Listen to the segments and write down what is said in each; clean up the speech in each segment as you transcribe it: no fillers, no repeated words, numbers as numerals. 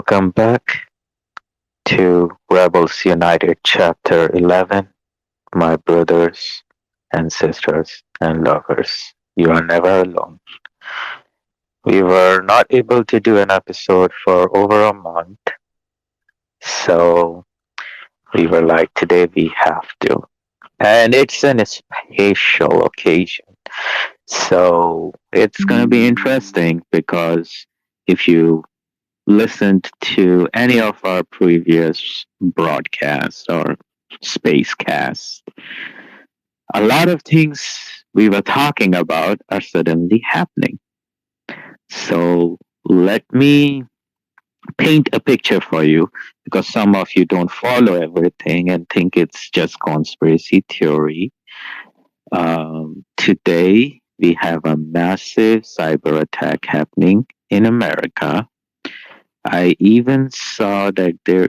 Welcome back to Rebels United Chapter 11, my brothers and sisters and lovers. You are never alone. We were not able to do an episode for over a month, so we were like, today we have to. And it's an special occasion. So it's going to be interesting because if you listened to any of our previous broadcasts or space casts, a lot of things we were talking about are suddenly happening. So let me paint a picture for you because some of you don't follow everything and think it's just conspiracy theory. Today, we have a massive cyber attack happening in America. I even saw that there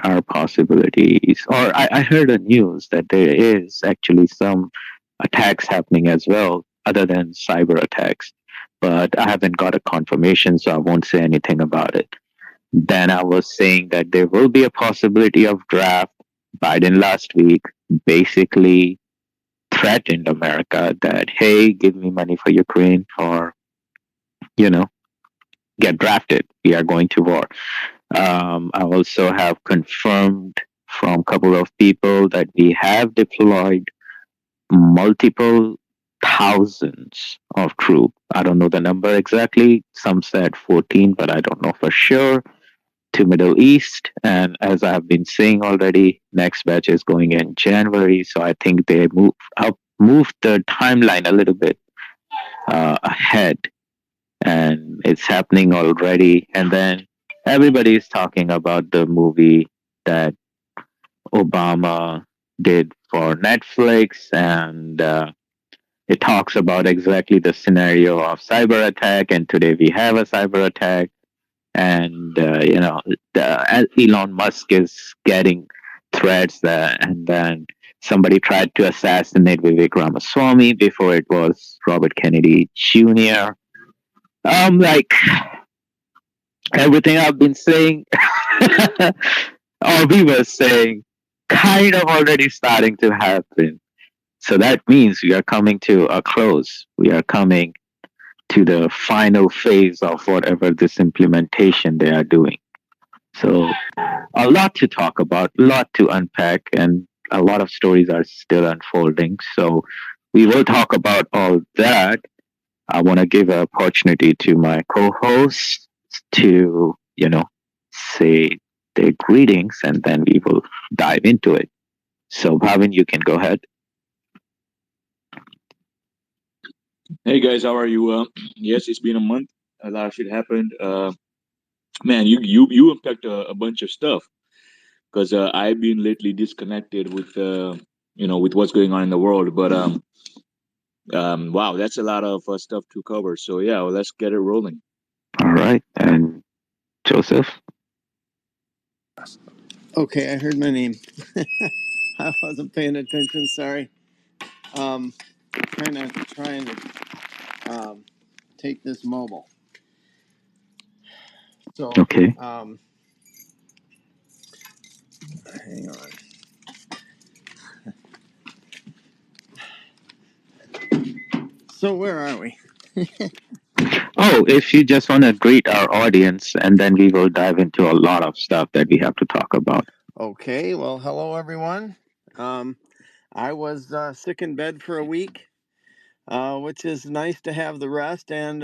are possibilities, or I heard a news that there is actually some attacks happening as well, other than cyber attacks. But I haven't got a confirmation, so I won't say anything about it. Then I was saying that there will be a possibility of draft. Biden last week basically threatened America that, hey, give me money for Ukraine or, you know, get drafted. We are going to war. I also have confirmed from a couple of people that we have deployed multiple thousands of troops. I don't know the number exactly. Some said 14, but I don't know for sure. To Middle East, and as I have been saying already, next batch is going in January. So I think they moved the timeline a little bit ahead, and it's happening already. And then everybody is talking about the movie that Obama did for Netflix, and it talks about exactly the scenario of cyber attack. And today we have a cyber attack, and Elon Musk is getting threats, and then somebody tried to assassinate Vivek Ramaswamy before it was Robert Kennedy Jr. Like everything I've been saying, or we were saying, kind of already starting to happen. So that means we are coming to a close. We are coming to the final phase of whatever this implementation they are doing. So a lot to talk about, a lot to unpack, and a lot of stories are still unfolding. So we will talk about all that. I want to give an opportunity to my co-hosts to, say their greetings, and then we will dive into it. So, Bhavin, you can go ahead. Hey guys, how are you? Yes, it's been a month. A lot of shit happened. Man, you unpacked a bunch of stuff because I've been lately disconnected with with what's going on in the world. But wow, that's a lot of stuff to cover. So yeah, well, let's get it rolling. All right. And Joseph? Okay, I heard my name. I wasn't paying attention. Sorry. Um, trying to take this mobile. So, Okay. hang on. So where are we? Oh, if you just want to greet our audience, and then we will dive into a lot of stuff that we have to talk about. Okay. Well, hello everyone. I was sick in bed for a week, which is nice to have the rest, and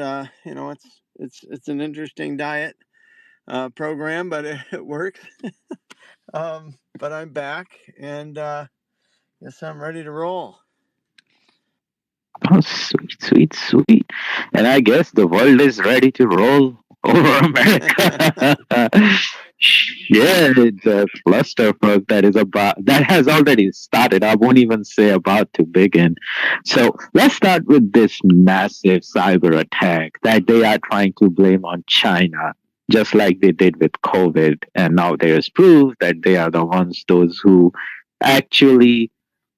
it's an interesting diet program, but it works. But I'm back, and guess I'm ready to roll. Oh, sweet, sweet, sweet. And I guess the world is ready to roll over America. Yeah, it's a clusterfuck that has already started. I won't even say about to begin. So let's start with this massive cyber attack that they are trying to blame on China, just like they did with COVID. And now there's proof that they are the ones, those who actually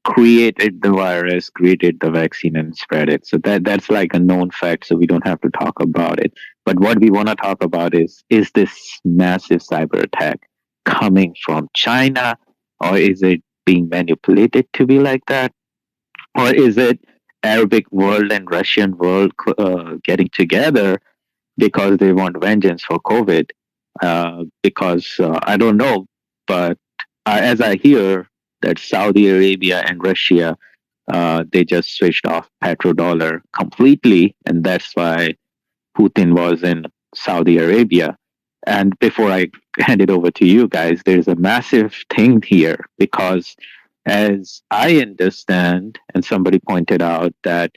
created the virus, created the vaccine, and spread it. So that's like a known fact. So we don't have to talk about it. But what we want to talk about is this massive cyber attack coming from China, or is it being manipulated to be like that, or is it Arabic world and Russian world getting together because they want vengeance for COVID? Because I don't know, but as I hear that Saudi Arabia and Russia, they just switched off petrodollar completely, and that's why Putin was in Saudi Arabia. And before I hand it over to you guys, there's a massive thing here because, as I understand, and somebody pointed out that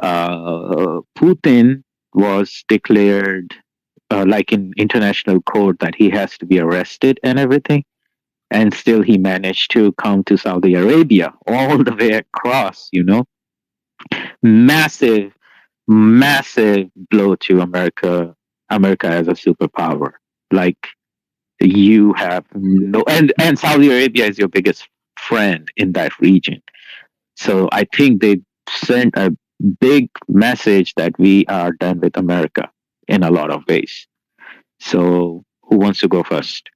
Putin was declared like in international court that he has to be arrested and everything, and still he managed to come to Saudi Arabia all the way across. Massive, massive blow to America. America as a superpower. Like you have no, and Saudi Arabia is your biggest friend in that region. So I think they sent a big message that we are done with America in a lot of ways. So who wants to go first?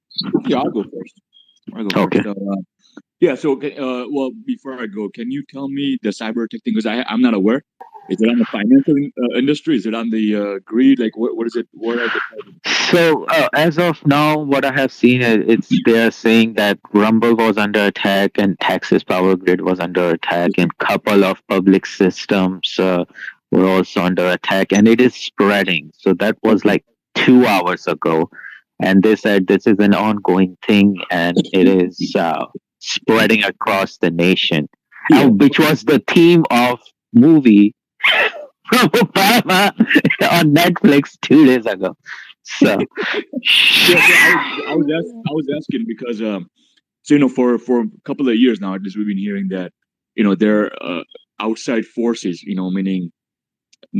Yeah, I'll go first. I'll go Okay. first. Yeah. So, well, before I go, can you tell me the cyber tech thing? Because I'm not aware. Is it on the financial industry? Is it on the greed? Like, what is it? What are the So as of now, what I have seen is they're saying that Rumble was under attack and Texas Power Grid was under attack and couple of public systems were also under attack and it is spreading. So that was Okay. like 2 hours ago, and they said this is an ongoing thing and it is spreading across the nation, Yeah. which was the theme of movie from Obama on Netflix 2 days ago. So Yeah. So I was asking because so for a couple of years now, at least we've been hearing that there are outside forces, meaning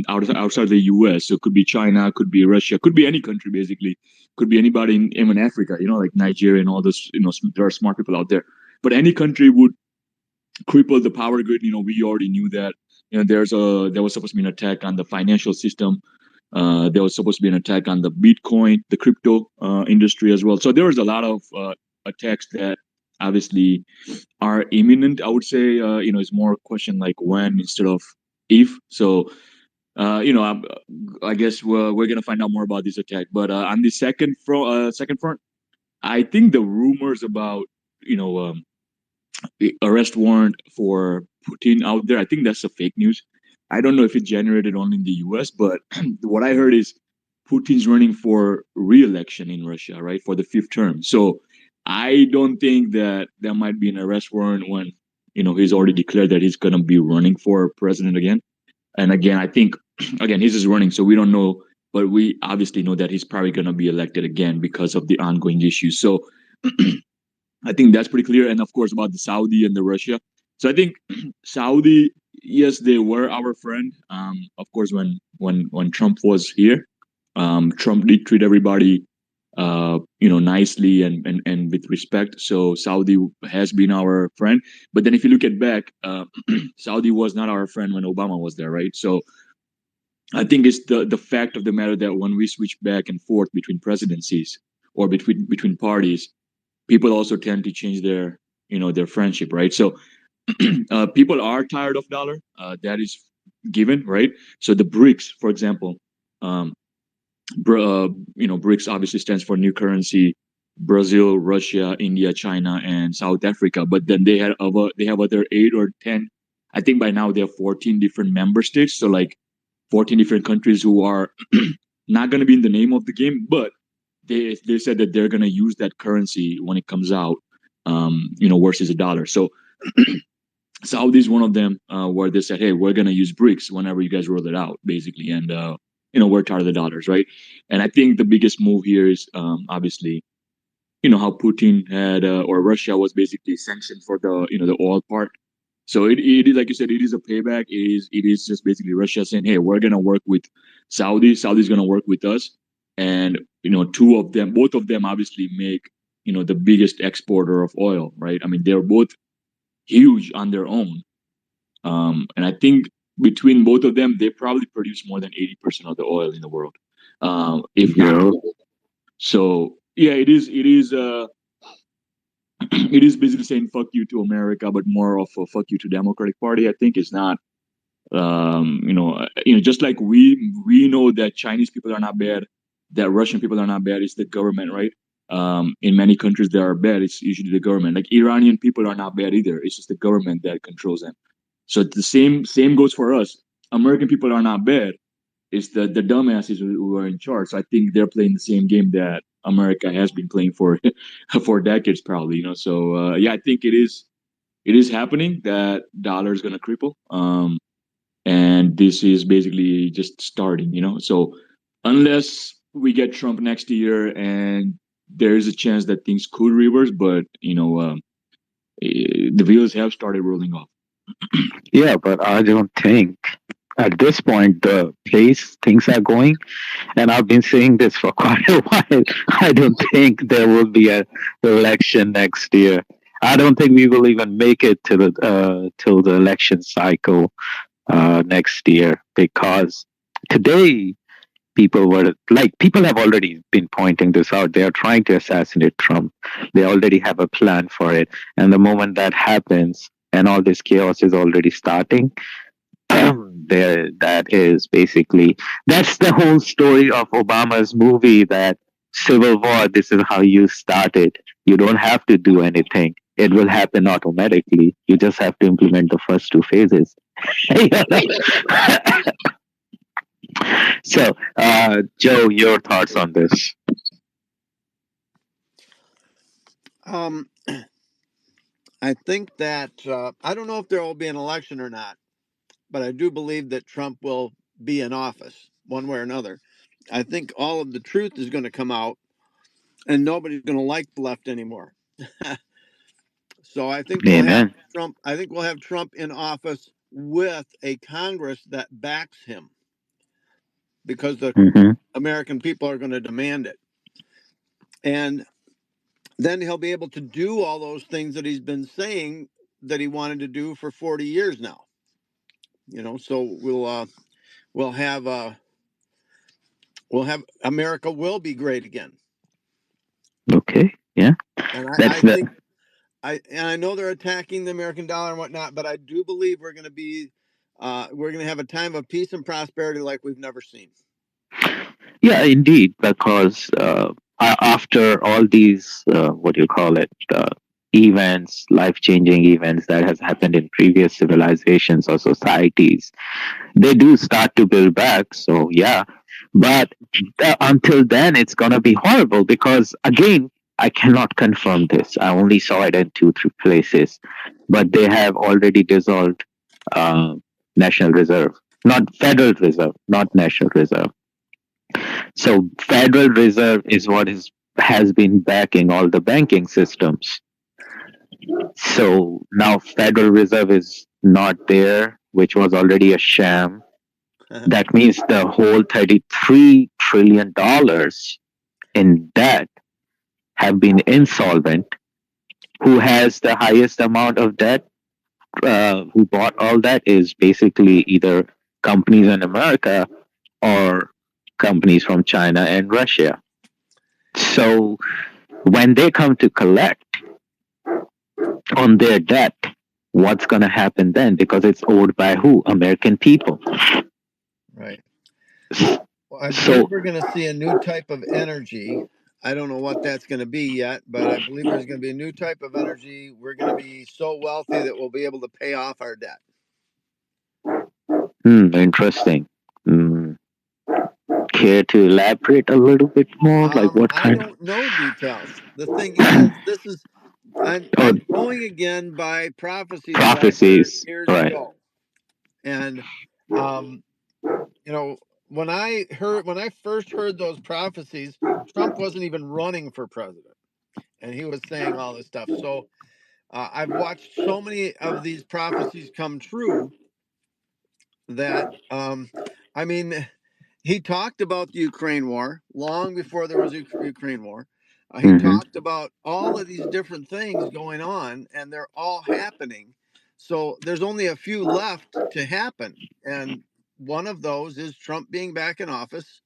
outside the U.S. So it could be China, could be Russia, could be any country basically, could be anybody in even Africa, like Nigeria and all this. There are smart people out there, but any country would cripple the power grid. We already knew that. There was supposed to be an attack on the financial system. There was supposed to be an attack on the Bitcoin, the crypto industry as well. So there was a lot of attacks that obviously are imminent. I would say, it's more a question like when instead of if. So, I guess we're gonna find out more about this attack. But on the second front, I think the rumors about the arrest warrant for Putin out there, I think that's a fake news. I don't know if it generated only in the US, but what I heard is Putin's running for re-election in Russia, right, for the fifth term. So I don't think that there might be an arrest warrant when he's already declared that he's going to be running for president again. And again, I think again he's just running, so we don't know, but we obviously know that he's probably going to be elected again because of the ongoing issues. So I think that's pretty clear. And of course, about the Saudi and the Russia. So I think Saudi, yes, they were our friend. Of course, when Trump was here, Trump did treat everybody, nicely and with respect. So Saudi has been our friend. But then if you look at back, Saudi was not our friend when Obama was there, right? So I think it's the fact of the matter that when we switch back and forth between presidencies or between parties, people also tend to change their friendship, right? So people are tired of dollar. That is given, right? So the BRICS, for example, um, BRICS obviously stands for new currency. Brazil, Russia, India, China, and South Africa. But then they have other 8 or 10. I think by now they have 14 different member states. So like 14 different countries who are not going to be in the name of the game, but they said that they're going to use that currency when it comes out, versus a dollar. So Saudi is one of them where they said, "Hey, we're going to use BRICS whenever you guys roll it out, basically," and we're tired of the dollars, right? And I think the biggest move here is obviously how Putin had or Russia was basically sanctioned for the oil part. So it is like you said, it is a payback. It is just basically Russia saying, "Hey, we're gonna work with Saudi. Saudi's gonna work with us." And both of them obviously make the biggest exporter of oil, right? I mean, they're both huge on their own. And I think between both of them, they probably produce more than 80% of the oil in the world, if not Yeah. more. So yeah, it is. It is. It is basically saying "fuck you" to America, but more of a "fuck you" to Democratic Party. I think it's not. Just like we know that Chinese people are not bad, that Russian people are not bad. It's the government, right? In many countries that are bad, it's usually the government. Like Iranian people are not bad either. It's just the government that controls them. So the same goes for us. American people are not bad. It's the dumbasses who are in charge. So I think they're playing the same game that America has been playing for for decades, probably. So yeah, I think it is happening that dollar is gonna cripple. And this is basically just starting. So unless we get Trump next year, and there is a chance that things could reverse, but the wheels have started rolling off. Yeah, but I don't think at this point the place things are going, and I've been saying this for quite a while. I don't think there will be a election next year. I don't think we will even make it to the till the election cycle next year, because today people have already been pointing this out. They are trying to assassinate Trump. They already have a plan for it, and the moment that happens and all this chaos is already starting, there that is basically that's the whole story of Obama's movie, that civil war. This is how you start it. You don't have to do anything. It will happen automatically. You just have to implement the first two phases. So, Joe, your thoughts on this? Um, I think that I don't know if there will be an election or not, but I do believe that Trump will be in office one way or another. I think all of the truth is going to come out, and nobody's going to like the left anymore. So I think we'll have Amen. Trump. I think we'll have Trump in office with a Congress that backs him, because the Hmm. American people are going to demand it, and then he'll be able to do all those things that he's been saying that he wanted to do for 40 years now. So we'll have America will be great again. Okay. Yeah. And That's I the. think I know they're attacking the American dollar and whatnot, but I do believe we're going to have a time of peace and prosperity like we've never seen. Yeah, indeed, because after all these, what do you call it, events, life-changing events that has happened in previous civilizations or societies, they do start to build back. So yeah, but until then, it's gonna be horrible, because again, I cannot confirm this. I only saw it in two, three places, but they have already dissolved uh, National Reserve, not Federal Reserve, not National Reserve. So Federal Reserve is what has been backing all the banking systems. So now Federal Reserve is not there, which was already a sham. That means the whole $33 trillion in debt have been insolvent. Who has the highest amount of debt? Who bought all that is basically either companies in America or companies from China and Russia. So when they come to collect on their debt, what's going to happen then? Because it's owed by who? American people. Right. Well, I believe So, we're going to see a new type of energy. I don't know what that's going to be yet, but I believe there's going to be a new type of energy. We're going to be so wealthy that we'll be able to pay off our debt. interesting. Hmm, care to elaborate a little bit more? Like what I kind of? don't know details. The thing is, I'm Oh, going again by prophecies that I heard prophecies. years Right. ago, and um, when I first heard those prophecies, Trump wasn't even running for president, and he was saying all this stuff. So I've watched so many of these prophecies come true that I mean, he talked about the Ukraine war long before there was a Ukraine war. He Mm-hmm. talked about all of these different things going on, and they're all happening. So there's only a few left to happen, and one of those is Trump being back in office.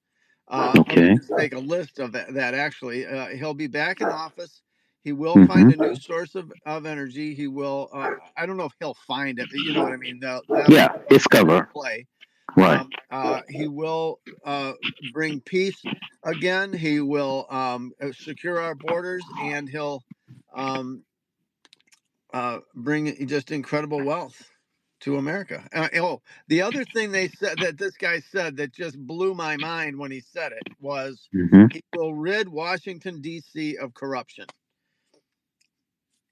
Let me Okay. just make a list of that actually. He'll be back in office. He will find Mm-hmm. a new source of energy. He will. I don't know if he'll find it, but you know what I mean. That'll Yeah. come into Discover. play. Right. He will bring peace again. He will secure our borders, and he'll um, bring just incredible wealth to America. The other thing they said that this guy said that just blew my mind when he said it was Mm-hmm. he will rid Washington D.C. of corruption.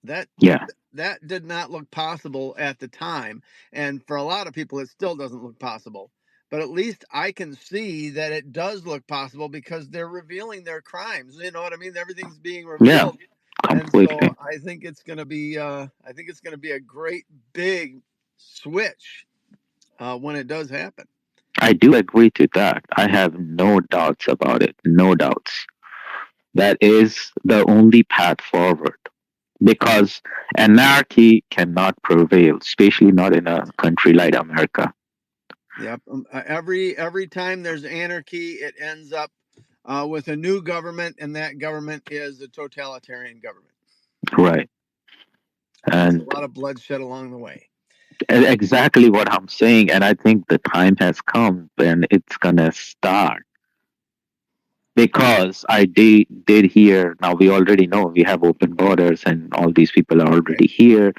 That Yeah. that did not look possible at the time, and for a lot of people, it still doesn't look possible. But at least I can see that it does look possible because they're revealing their crimes. You know what I mean? Everything's being Yeah. revealed, and Completely. so I think it's going to be. I think it's going to be a great big switch when it does happen. I do agree to that. I have no doubts about it. No doubts. That is the only path forward because anarchy cannot prevail, especially not in a country like America. Yep. Every time there's anarchy, it ends up with a new government, and that government is a totalitarian government. Right. And there's a And lot of bloodshed along the way. exactly what I'm saying. And I think the time has come when it's going to start. Because did hear, now we already know we have open borders and all these people are Right. already here.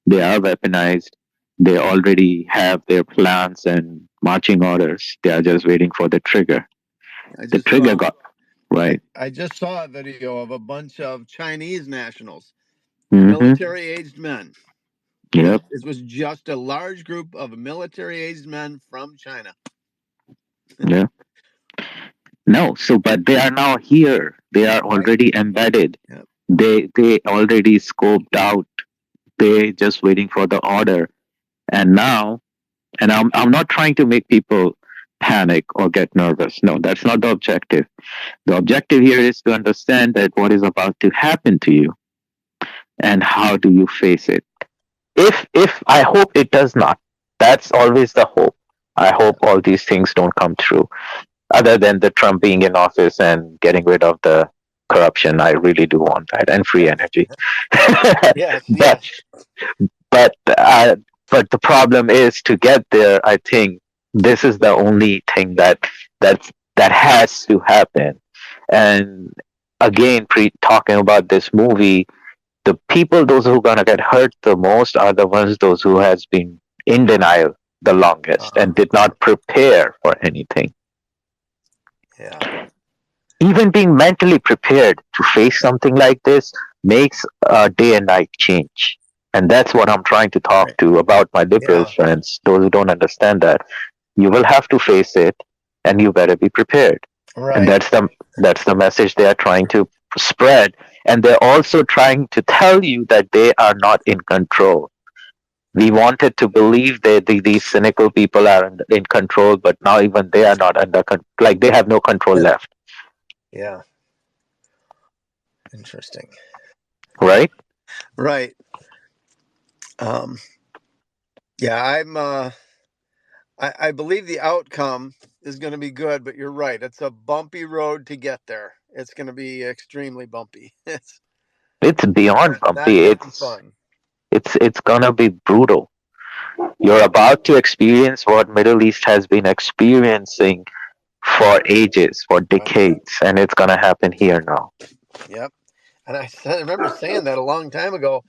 They are weaponized. They already have their plans and marching orders. They are just waiting for the trigger. I The just trigger saw got right. I just saw a video of a bunch of Chinese nationals, Mm-hmm. military aged men. Yep. This was just a large group of military aged men from China. Yeah. No. So, but they are now here. They are Right. already embedded. Yep. They already scoped out. They just waiting for the order. And now, and I'm not trying to make people panic or get nervous. No, that's not the objective. The objective here is to understand that what is about to happen to you and how do you face it. If I hope it does not. That's always the hope. I hope all these things don't come true. Other than the Trump being in office and getting rid of the corruption, I really do want that and free Yes. energy. Yes. but Yes. but uh, but the problem is to get there. I think this is the only thing that has to happen. And again, talking about this movie, the people those who are gonna get hurt the most are the ones those who has been in denial the longest Uh-huh. and did not prepare for anything. Yeah. Even being mentally prepared to face something like this makes a day and night change. And that's what I'm trying to talk Right. to about my liberal Yeah. friends, those who don't understand that. You will have to face it and you better be prepared. And Right. that's the message they are trying to spread. And they're also trying to tell you that they are not in control. We wanted to believe that these cynical people are in control, but now even they are not under like they have no control left, Yeah. Interesting. right? Right. Um, yeah, I believe the outcome is going to be good, but you're right. It's a bumpy road to get there. It's going to be extremely bumpy. It's It's beyond not bumpy. going to be fun. It's gonna be brutal. You're about to experience what Middle East has been experiencing for ages, for decades, and it's gonna happen here now. Yep. And I remember saying that a long time ago.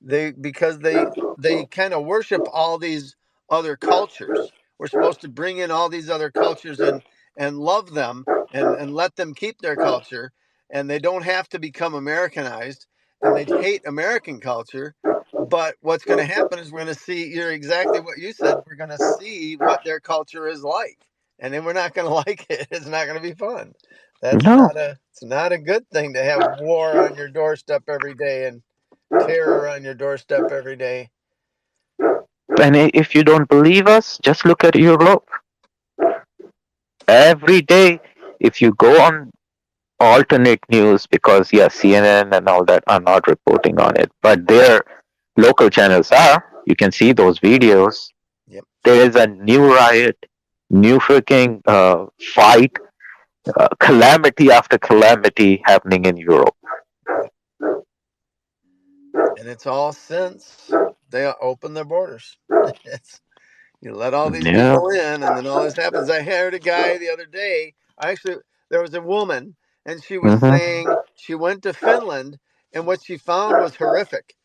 Because they kind of worship all these other cultures. We're supposed to bring in all these other cultures and love them and let them keep their culture, and they don't have to become Americanized, and they hate American culture. But what's going to happen is we're going to see, you're exactly what you said, we're going to see what their culture is like, and then we're not going to like it. It's not going to be fun. No, It's not a good thing to have war on your doorstep every day and terror on your doorstep every day. and if you don't believe us, just look at Europe. Every day, if you go on alternate news, because yeah, CNN and all that are not reporting on it, but their local channels are. You can see those videos. Yep. There is a new riot, new freaking fight, calamity after calamity happening in Europe. Yep. And it's all since they opened their borders. It's, you let all these Yeah. people in, and then all this happens. I heard a guy the other day. There was a woman, and she was Hmm. saying she went to Finland, and what she found was horrific.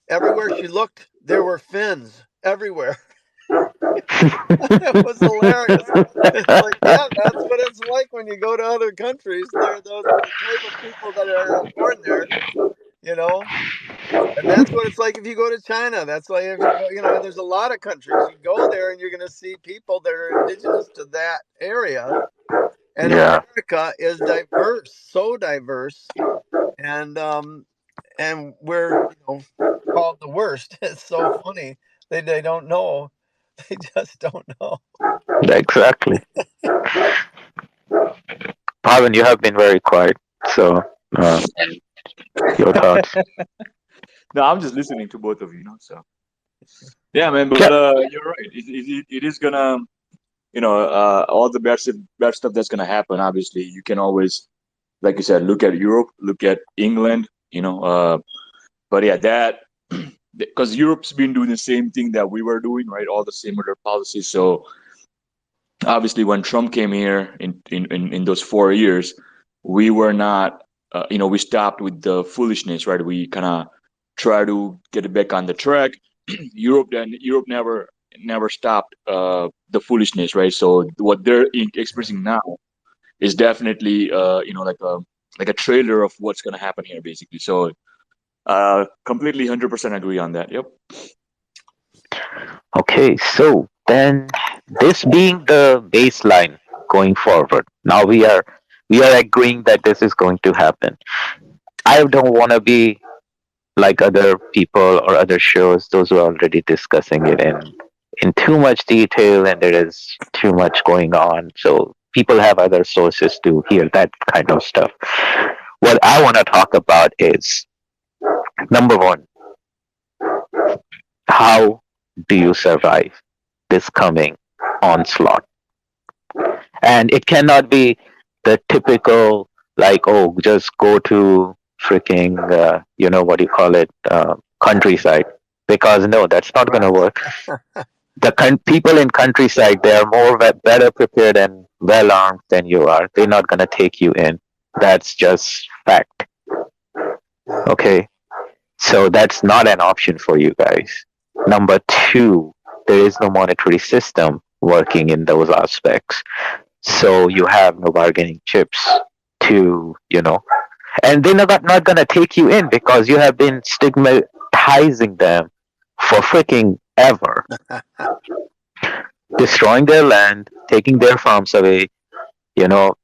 Everywhere she looked, there were Finns everywhere. It was hilarious. It's like, yeah, that's what it's like when you go to other countries. They're the type of people that are born there, you know. And that's what it's like if you go to China. That's like if you go, there's a lot of countries. You go there and you're going to see people that are indigenous to that area. And Yeah, America is diverse, so diverse, and we're called the worst. It's so funny. They don't know. They just don't know. exactly. Bhavin, you have been very quiet. So, uh, your thoughts? No, I'm just listening to both of you, know. So yeah, man. But Yeah, you're right. It is gonna, all the bad stuff that's gonna happen. Obviously, you can always, like you said, look at Europe, look at England. But yeah, that because Europe's been doing the same thing that we were doing, right? All the similar policies. So obviously, when Trump came here in those 4 years, we were not, we stopped with the foolishness, right? We kind of try to get it back on the track. Europe never stopped the foolishness, right? So what they're expressing now is definitely, like a trailer of what's going to happen here, basically. So completely 100% agree on that. Yep. okay, so then this being the baseline going forward, now we are agreeing that this is going to happen. I don't want to be like other people or other shows, those who are already discussing it in too much detail, and there is too much going on. So people have other sources to hear that kind of stuff. What I want to talk about is number one, how do you survive this coming onslaught? And it cannot be the typical, like, oh, just go to freaking, what do you call it, countryside. Because no, that's not going to Right. work. The people in countryside, they are more better prepared and well armed than you are. They're not going to take you in. That's just fact. Yeah. Okay. So that's not an option for you guys. Number two, there is no monetary system working in those aspects. So you have no bargaining chips to, and they're not going to take you in because you have been stigmatizing them for freaking ever, destroying their land, taking their farms away, you know,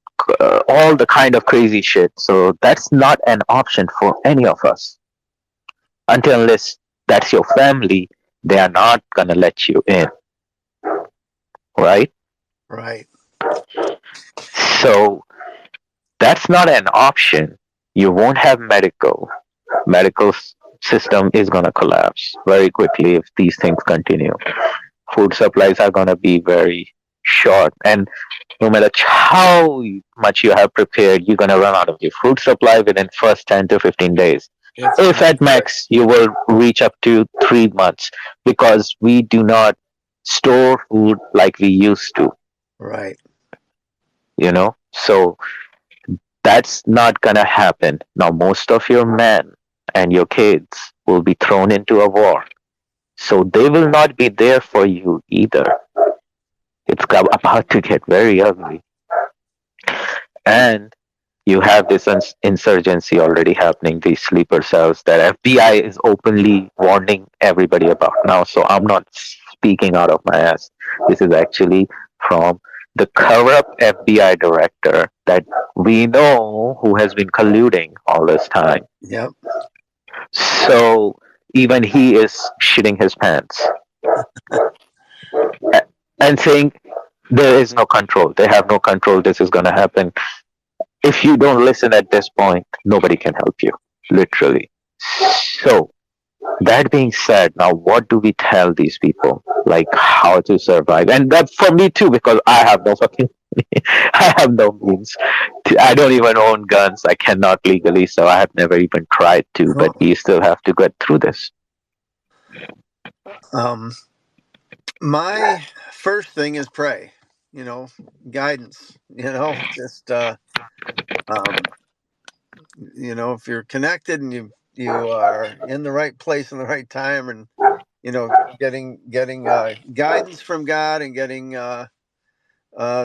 all the kind of crazy shit. So that's not an option for any of us until unless that's your family. They are not gonna let you in, right? Right. So that's not an option. You won't have medical system is gonna collapse very quickly if these things continue. Food supplies are gonna be very short, and no matter how much you have prepared, you're gonna run out of your food supply within first 10 to 15 days. It's If gonna at max you will reach up to 3 months, because we do not store food like we used to, right. So that's not gonna happen. Now most of your men and your kids will be thrown into a war. So they will not be there for you either. It's about to get very ugly. And you have this insurgency already happening, these sleeper cells that FBI is openly warning everybody about now. So I'm not speaking out of my ass. This is actually from the corrupt FBI director that we know who has been colluding all this time. Yep. So even he is shitting his pants and saying there is no control. They have no control. This is going to happen. If you don't listen at this point, nobody can help you, literally. So That being said, now what do we tell these people? Like how to survive? And that for me too, because I have no fucking, I have no means. I don't even own guns. I cannot legally, so I have never even tried to. But Well, we still have to get through this. um, my first thing is pray. You know, guidance. You know, just um, you know, if you're connected and you are in the right place in the right time, and you know, getting guidance from God and getting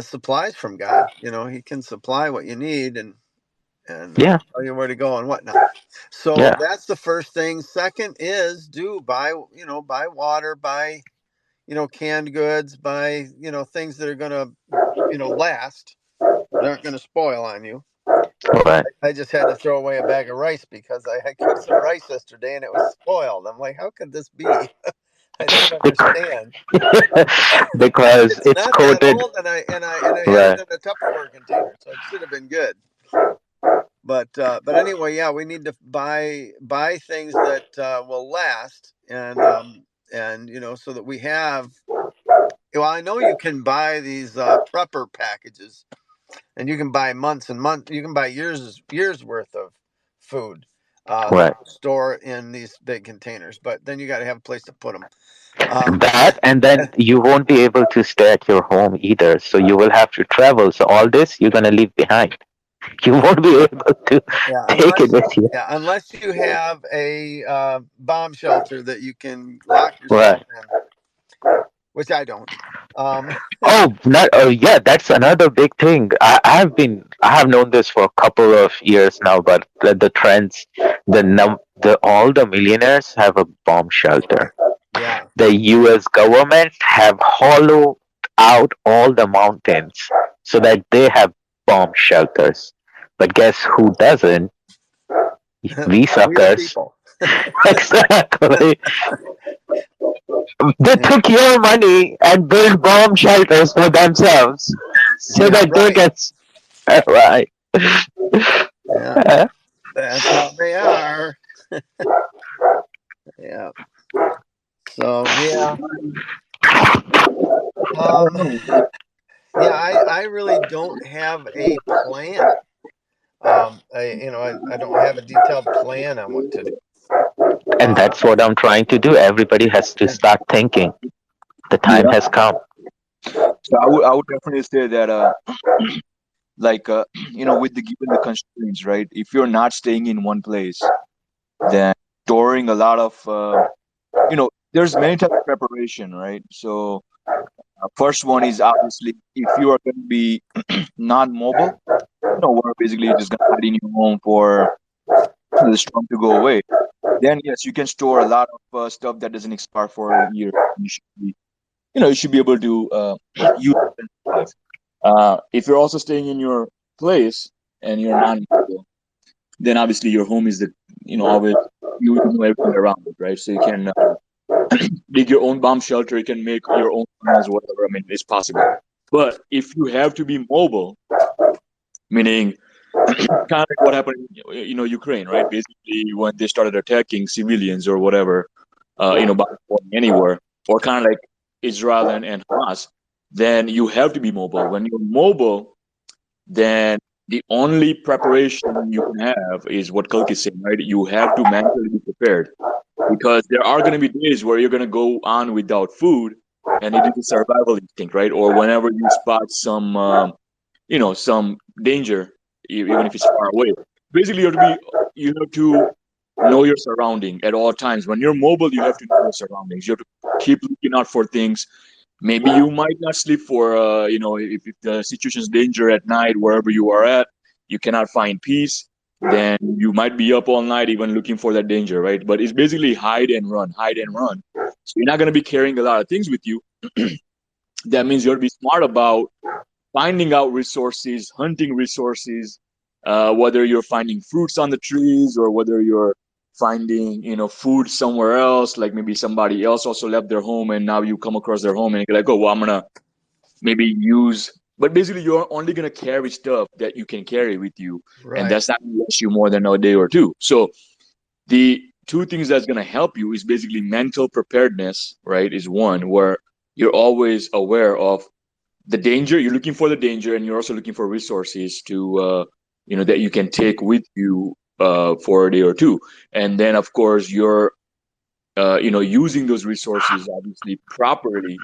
supplies from God. You know, He can supply what you need and Yeah, tell you where to go and whatnot. So yeah, that's the first thing. Second is do buy, you know, buy water, buy, you know, canned goods, buy, you know, things that are going to, you know, last, that aren't going to spoil on you. right. I just had to throw away a bag of rice because I cooked some rice yesterday and it was spoiled. I'm like, how could this be? I don't Because, understand. because It's it's not that coated. old, and I had it Right, in a Tupperware container, so it should have been good. But anyway, yeah, we need to buy things that will last, and you know, so that we have. Well, I know you can buy these prepper packages, and you can buy months and months. You can buy years worth of food that right. will store in these big containers. But then you got to have a place to put them. Um, That, and then you won't be able to stay at your home either. So you will have to travel. So all this you're gonna leave behind. You won't be able to yeah, take it with you. unless you have a bomb shelter that you can lock yourself Right. in, which I don't. Um, Oh, not. Oh, yeah. That's another big thing. I have known this for a couple of years now. But the trends, the all the millionaires have a bomb shelter. yeah. The U.S. government have hollowed out all the mountains so that they have bomb shelters. But guess who doesn't? We We the suckers. people. Exactly. They Yeah, took your money and built bomb shelters for themselves so yeah, that they right. can. Right. Yeah, that's how they are. Yeah. So yeah, I don't um, know. yeah. I really don't have a plan. I don't have a detailed plan on what to do. And Uh, that's what I'm trying to do. Everybody has to start thinking. The time Yeah. has come. So I would definitely say that like with the given the constraints, right? If you're not staying in one place, then storing a lot of there's many types of preparation, right? So first one is obviously if you are going to be non-mobile, where basically you're just going to hide in your home for the storm to go away, then yes, you can store a lot of stuff that doesn't expire for a year. You should be able to use it and survive. If you're also staying in your place and you're non-mobile, then obviously your home is always you know everything around it, right? So you can dig your own bomb shelter, you can make your own tunnels, whatever. I mean, it's possible. But if you have to be mobile, meaning kind of like what happened in Ukraine, right? Basically, when they started attacking civilians or whatever, bombing anywhere, or kind of like Israel and Hamas, then you have to be mobile. When you're mobile, then the only preparation you can have is what Kalk is saying, right? You have to mentally be prepared because there are going to be days where you're going to go on without food, and it is a survival instinct, right? Or whenever you spot some danger, even if it's far away. Basically, you have to know your surrounding at all times. When you're mobile, you have to know your surroundings. You have to keep looking out for things. Maybe you might not sleep for if the situation is danger at night wherever you are at, you cannot find peace. Then you might be up all night even looking for that danger, right? But it's basically hide and run, hide and run. So you're not going to be carrying a lot of things with you. That means you have to be smart about finding out resources, hunting resources, whether you're finding fruits on the trees or whether you're finding, food somewhere else, like maybe somebody else also left their home and now you come across their home and you're like, oh, well, I'm going to maybe use, but basically you're only going to carry stuff that you can carry with you. And right. that's not going to last you more than a day or two. So the two things that's going to help you is basically mental preparedness, right? Is one where you're always aware of the danger. You're looking for the danger, and you're also looking for resources to, that you can take with you for a day or two. And then, of course, you're, using those resources obviously properly.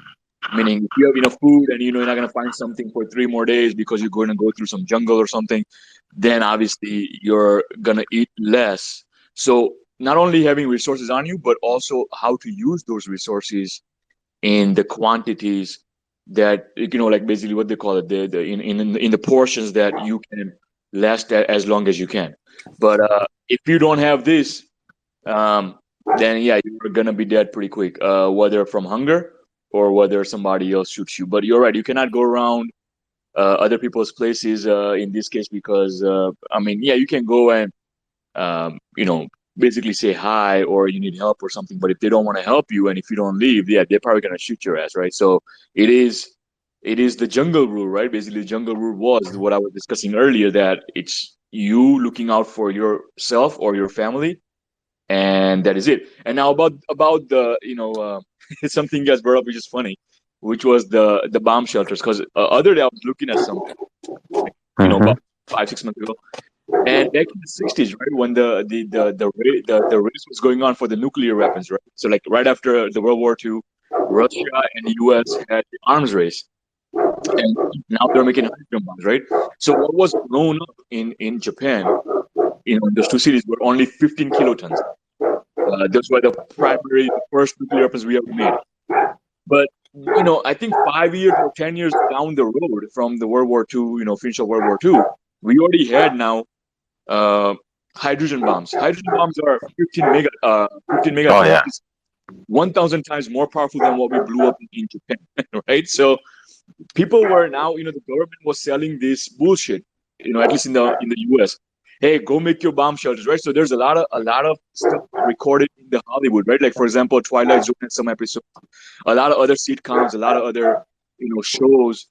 Meaning, if you have enough food and you're not going to find something for 3 more days because you're going to go through some jungle or something, then obviously you're going to eat less. So not only having resources on you, but also how to use those resources in the quantities that, like basically what they call it, in the portions that you can last as long as you can. But if you don't have this, um, then yeah, you're gonna be dead pretty quick, whether from hunger or whether somebody else shoots you. But you're right, you cannot go around other people's places in this case, because I mean, yeah, you can go and basically say hi or you need help or something. But if they don't want to help you and if you don't leave, yeah, they're probably gonna shoot your ass, right? So it is the jungle rule, right? Basically, the jungle rule was what I was discussing earlier, that it's you looking out for yourself or your family, and that is it. And now about the something you guys brought up, which is funny, which was the bomb shelters. Because other day I was looking at something, Mm-hmm. about 5 6 months ago, and back in the '60s, right, when the race was going on for the nuclear weapons, right? So like right after the World War II, Russia and the U.S. had the arms race, and now they're making hydrogen bombs, right? So what was blown up in Japan, in those two cities, were only 15 kilotons. Those were the first nuclear weapons we ever made. But I think 5 years or 10 years down the road from the World War II, finish of World War II, we already had now uh, hydrogen bombs. Hydrogen bombs are 15 Oh yeah. megatons, 1,000 times more powerful than what we blew up in Japan, right? So people were now, the government was selling this bullshit, at least in the US. Hey, go make your bomb shelters, right? So there's a lot of stuff recorded in the Hollywood, right? Like for example, Twilight Zone and some episodes, a lot of other sitcoms, a lot of other shows,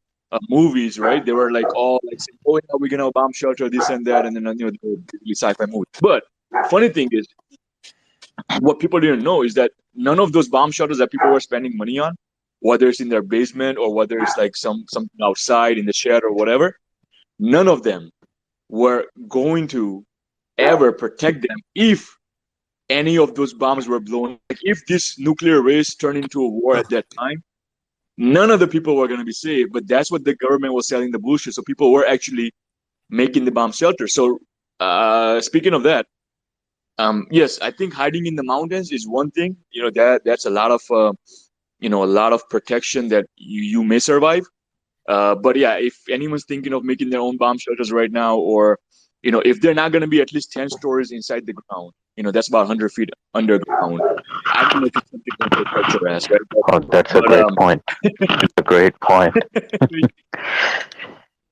movies, right? They were like all like saying, "Oh yeah, we're gonna bomb shelter this and that," and then they were basically sci-fi movies. But funny thing is, what people didn't know is that none of those bomb shelters that people were spending money on, whether it's in their basement or whether it's like something outside in the shed or whatever, none of them were going to ever protect them if any of those bombs were blown. Like if this nuclear race turned into a war at that time, none of the people were going to be saved. But that's what the government was selling the bullshit. So people were actually making the bomb shelter. So speaking of that, yes, I think hiding in the mountains is one thing. That's a lot of protection that you may survive. But yeah, if anyone's thinking of making their own bomb shelters right now, or if they're not going to be at least 10 stories inside the ground, that's about 100 feet underground. I don't know if it's something going to protect your ass, right? Oh, that's a But great point. That's a great point.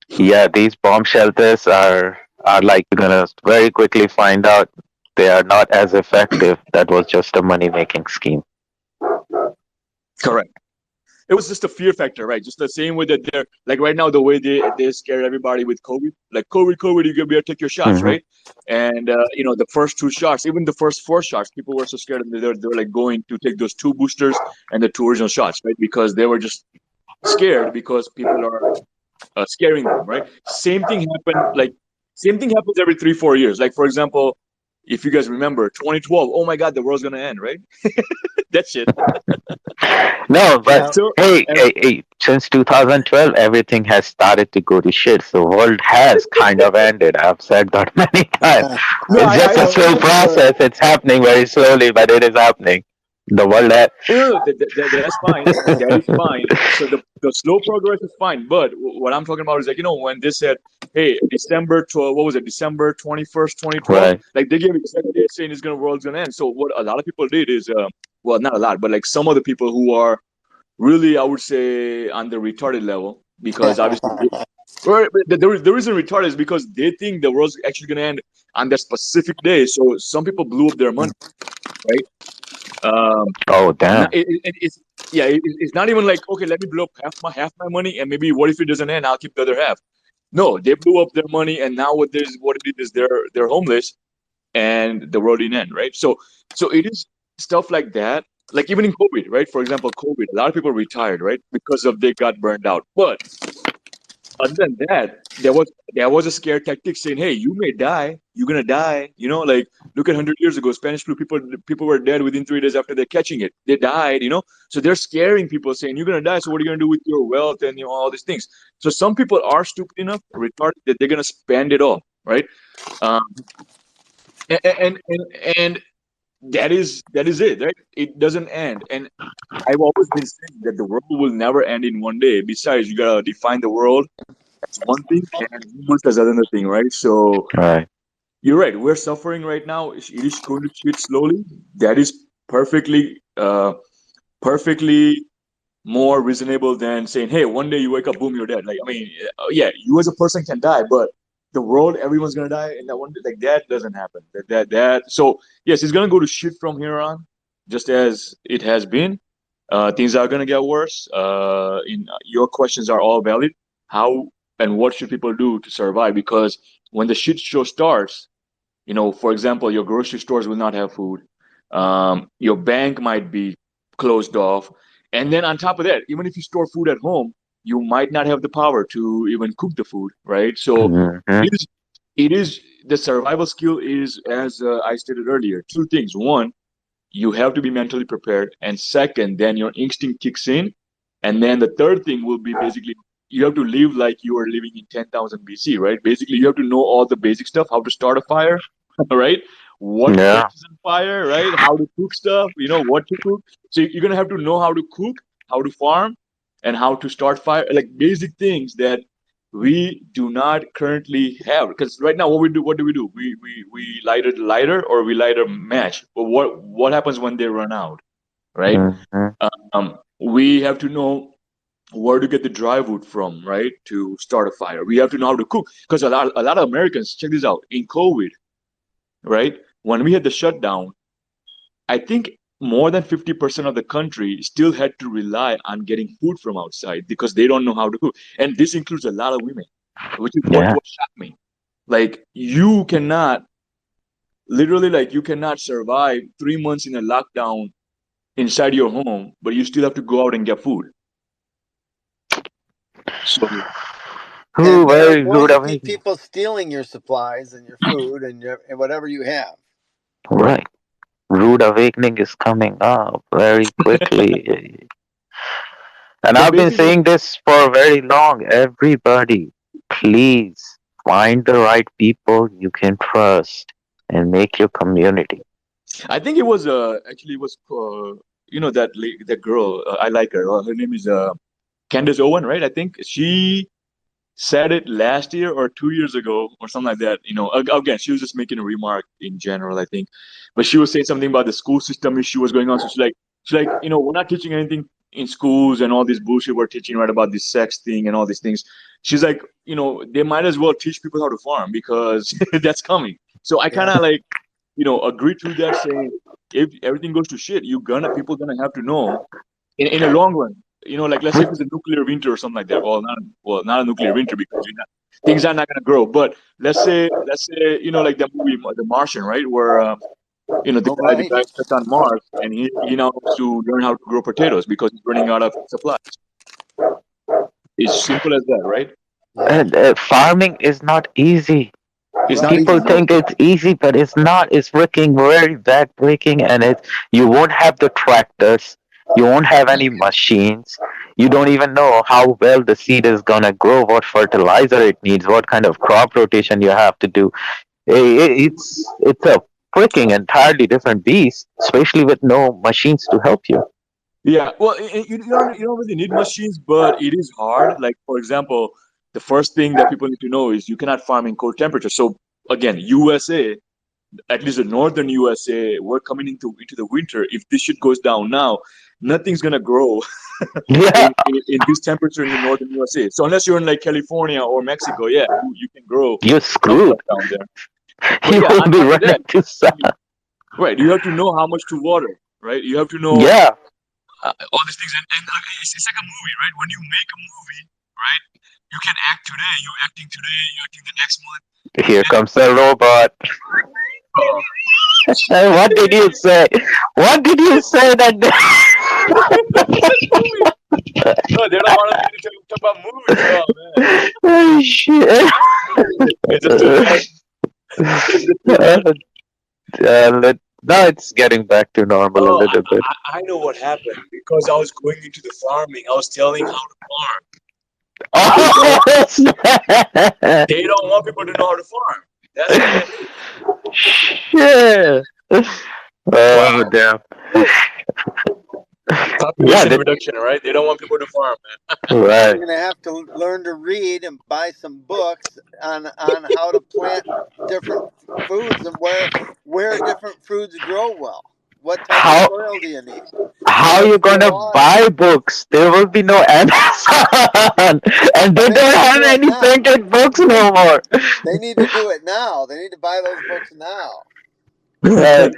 Yeah, these bomb shelters are like you're gonna very quickly find out they are not as effective. That was just a money making scheme. correct. It was just a fear factor, right? Just the same way that they're like right now, the way they scare everybody with COVID, like COVID, you better take your shots, Hmm. right? And the first two shots, even the first four shots, people were so scared, and they were like going to take those two boosters and the two original shots, right? Because they were just scared because people are scaring them, right? Same thing happens every 3 4 years. Like for example, if you guys remember 2012, oh my God, the world's gonna end, right? That shit. No, but Yeah. So hey, since 2012, everything has started to go to shit. The world has kind of ended. I've said that many times. Yeah. no, It's just I a So slow understand. process. It's happening very slowly, but it is happening. The world has. No, that's fine. That is fine. So the slow progress is fine. But what I'm talking about is like, when they said, hey, December 12, what was it? December 21st, 2012. Right. Like they gave exact date saying world's gonna end. So what a lot of people did is, well, not a lot, but like some of the people who are really, I would say, on the retarded level, because obviously, well, the reason retarded is because they think the world's actually gonna end on that specific day. So some people blew up their money, right? Um, Oh, not, damn. it's yeah, it's not even like, okay, let me blow up half my money, and maybe what if it doesn't end, I'll keep the other half. No, they blew up their money, and now what it is, they're homeless, and the world didn't end, right? So it is stuff like that. Like even in COVID, right? For example, COVID, a lot of people retired, right, because of they got burned out. But other than that, there was a scare tactic saying, "Hey, you may die. You're gonna die." Like look at 100 years ago, Spanish flu. People were dead within 3 days after they're catching it. They died. So they're scaring people, saying, "You're gonna die. So what are you gonna do with your wealth and all these things?" So some people are stupid enough, retarded, that they're gonna spend it all, right? Um, and that is it, right? It doesn't end, and I've always been saying that the world will never end in one day. Besides, you gotta define the world as one thing and humans as another thing, right? So Right. you're right. We're suffering right now. It is going to shit slowly. That is perfectly more reasonable than saying, "Hey, one day you wake up, boom, you're dead." Like, I mean, yeah, you as a person can die, but the world, everyone's gonna die, and that one day, like that doesn't happen. That. So yes, it's gonna go to shit from here on, just as it has been. Things are gonna get worse. Your questions are all valid. How and what should people do to survive? Because when the shit show starts, for example, your grocery stores will not have food. Your bank might be closed off. And then on top of that, even if you store food at home, you might not have the power to even cook the food, right? So Hmm. it is the survival skill is, as I stated earlier, two things. One, you have to be mentally prepared, and second, then your instinct kicks in, and then the third thing will be basically you have to live like you are living in 10,000 BC, right? Basically, you have to know all the basic stuff: how to start a fire, right? What Yeah. catches on fire, right? How to cook stuff, what to cook. So you're gonna have to know how to cook, how to farm, and how to start fire, like basic things that we do not currently have. Because right now, what do? We light a lighter or we light a match. But what happens when they run out, right? Hmm. We have to know where to get the dry wood from, right, to start a fire. We have to know how to cook, because a lot of Americans, check this out, in COVID, right, when we had the shutdown, I think more than 50% of the country still had to rely on getting food from outside because they don't know how to cook. And this includes a lot of women, which is what, Yeah. what shocked me. Like, you cannot, literally, like, you cannot survive 3 months in a lockdown inside your home, but you still have to go out and get food. So, Ooh, And there are very going rude to be awakening. people stealing your supplies and your food and whatever you have. right. Right. Rude awakening is coming up very quickly. And So I've been basically, saying this for very long. Everybody, please find the right people you can trust and make your community. I think it was actually it was that girl, I like her. Her name is Candace Owen, right? I think she said it last year or 2 years ago or something like that. Again, she was just making a remark in general, I think, but she was saying something about the school system issue was going on. So she's like, we're not teaching anything in schools and all this bullshit we're teaching, right, about this sex thing and all these things. She's like, they might as well teach people how to farm because that's coming. So I kind Yeah. of like, agree to that, saying if everything goes to shit, people gonna have to know in a long run. Like let's say if it's a nuclear winter or something like that. Well, not a nuclear winter because things are not gonna grow. But let's say like the movie The Martian, right? Where the All guy the right. guy stepped on Mars and he now has to learn how to grow potatoes because he's running out of supplies. It's simple as that, right? Yeah. Farming is not easy. It's not Right. easy, People no. think it's easy, but it's not. It's freaking very backbreaking, and you won't have the tractors, you won't have any machines. You don't even know how well the seed is gonna grow, what fertilizer it needs, what kind of crop rotation you have to do. It's a freaking entirely different beast, especially with no machines to help you. Yeah, well, you don't really need machines, but it is hard. Like for example, the first thing that people need to know is you cannot farm in cold temperatures. So again, USA, at least the northern USA, we're coming into the winter. If this shit goes down now, nothing's gonna grow Yeah, in this temperature in the northern USA. So unless you're in like California or Mexico, yeah, you can grow you're some screwed. stuff down there. But You yeah, will on be top of running that, to sun. right, you have to know how much to water, right? You have to know Yeah, all these things, and it's like a movie, right? When you make a movie, right, you can act today, you're acting the next month, here and comes the robot. What did you say? What did you say that? No, they don't want me to talk about movies. Oh man, Oh, shit. is it too much? Is it too much? Now it's getting back to normal a Oh, little bit. I know what happened because I was going into the farming. I was telling how to farm. Oh, They don't want people to know how to farm. That's what that is. shit. Oh, Wow. damn. Yeah, Population that, reduction, right? They don't want people to farm, man. right. You're gonna have to learn to read and buy some books on how to plant different foods and where different foods grow well. What type of How soil do you need? how What's you the gonna water? buy books? There will be no Amazon, and they They don't need to have do it any now. printed books no more. They need to do it now. They need to buy those books now. Right.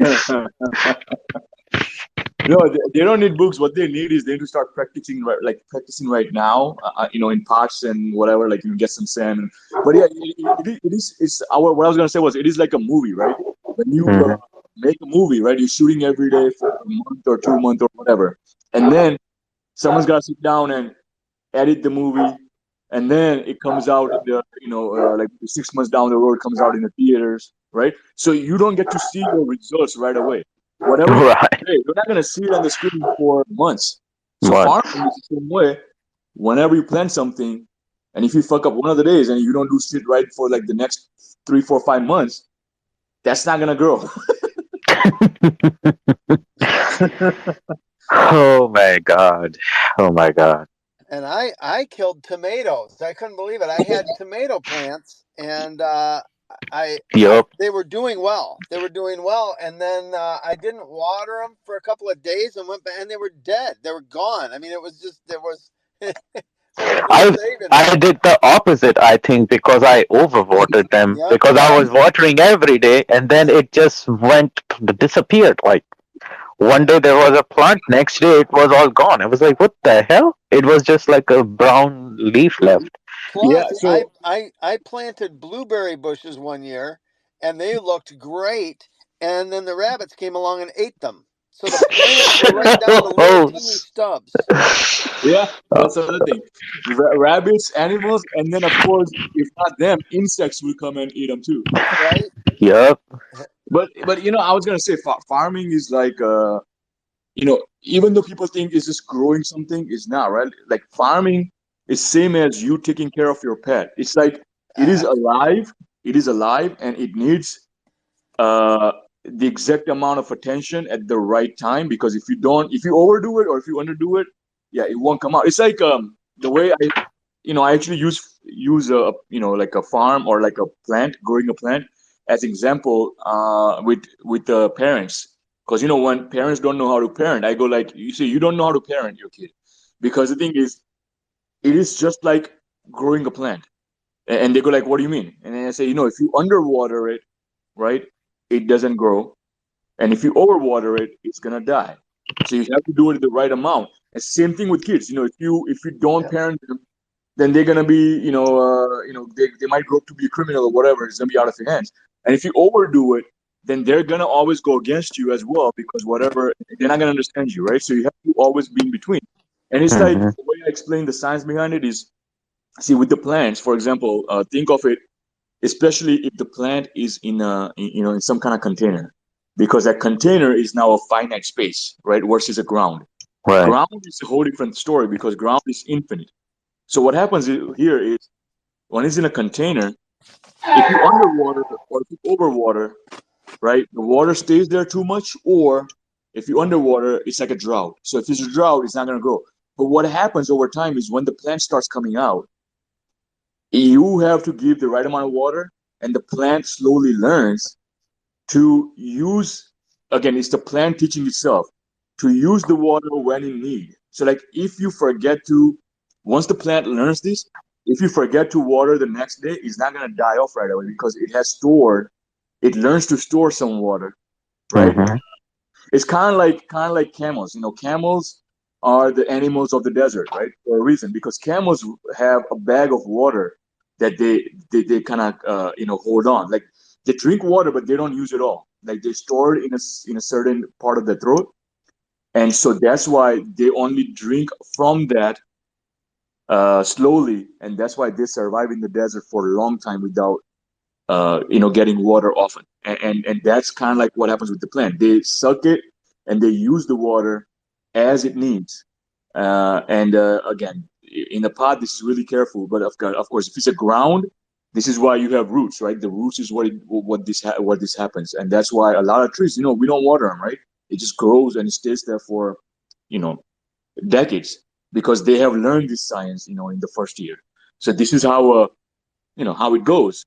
No, they don't need books. What they need is they need to start practicing, like practicing right now. In pots and whatever. Like you get some sand. But yeah, it is. It's our. What I was gonna say was it is like a movie, right? When you Mhm. make a movie, right? You're shooting every day for a month or 2 months or whatever, and then someone's gotta sit down and edit the movie, and then it comes out in the like 6 months down the road, it comes out in the theaters, right? So you don't get to see your results right away. Whatever you put Right. today, you're not gonna see it on the screen for months. So farming Months. is the same way. Whenever you plant something, and if you fuck up one of the days and you don't do shit right for like the next 3, 4, 5 months, that's not gonna grow. Oh my god. Oh my god. And I killed tomatoes. I couldn't believe it. I had tomato plants, and I Yup. they were doing well. They were doing well, and then I didn't water them for a couple of days, and went back, and they were dead. They were gone. I mean, it was just there was there was no I saving I them. did the opposite, I think, because I overwatered them Yep. because I was watering every day and then it just went disappeared. Like one day there was a plant, next day it was all gone. I was like, what the hell? It was just like a brown leaf left. Yeah. Plus, So I planted blueberry bushes one year, and they looked great. And then the rabbits came along and ate them. So the plants were right down to little Oh, teeny stubs. yeah, that's another thing. Rabbits, animals, and then of course, if not them, insects will come and eat them too. Right? yup. But I was gonna say farming is like even though people think it's just growing something, it's not, right? Like farming is same as you taking care of your pet. It's like it is alive, it is alive, and it needs uh the exact amount of attention at the right time. Because if you overdo it or if you underdo it, yeah, it won't come out. It's like the way I actually use a like a farm or like a plant, growing a plant as example with the parents. Because when parents don't know how to parent, I go like, you say you don't know how to parent your kid, because the thing is, it is just like growing a plant. And they go like, what do you mean? And then I say, if you underwater it, right, it doesn't grow. And if you overwater it, it's gonna die. So you have to do it at the right amount. And same thing with kids. If you don't Yep. parent them, then they're gonna be, they might grow up to be a criminal or whatever. It's gonna be out of your hands. And if you overdo it, then they're gonna always go against you as well, because whatever, they're not gonna understand you, right? So you have to always be in between. And it's like Mhm. the way I explain the science behind it is, see, with the plants, for example, think of it, especially if the plant is in some kind of container, because that container is now a finite space, right, versus a ground. Right. Ground is a whole different story because ground is infinite. So what happens here is, when it's in a container, if you underwater or if you overwater, right, the water stays there too much, or if you underwater, it's like a drought. So if there's a drought, it's not going to grow. But what happens over time is, when the plant starts coming out, you have to give the right amount of water, and the plant slowly learns to use, again, it's the plant teaching itself to use the water when in need. So like, if you forget to once the plant learns this, if you forget to water the next day, it's not going to die off right away, because it learns to store some water, right? Mhm. It's kind of like camels. Camels are the animals of the desert, right? For a reason, because camels have a bag of water that they kind of hold on. Like, they drink water, but they don't use it all. like they store it in a certain part of the throat, and so that's why they only drink from that slowly, and that's why they survive in the desert for a long time without getting water often. And that's kind of like what happens with the plant. They suck it and they use the water as it needs. And again, in the pot, this is really careful. But of course, if it's a ground, this is why you have roots, right? The roots is what this happens, and that's why a lot of trees, we don't water them, right? It just grows and it stays there for, you know, decades because they have learned this science, in the first year. So this is how it goes.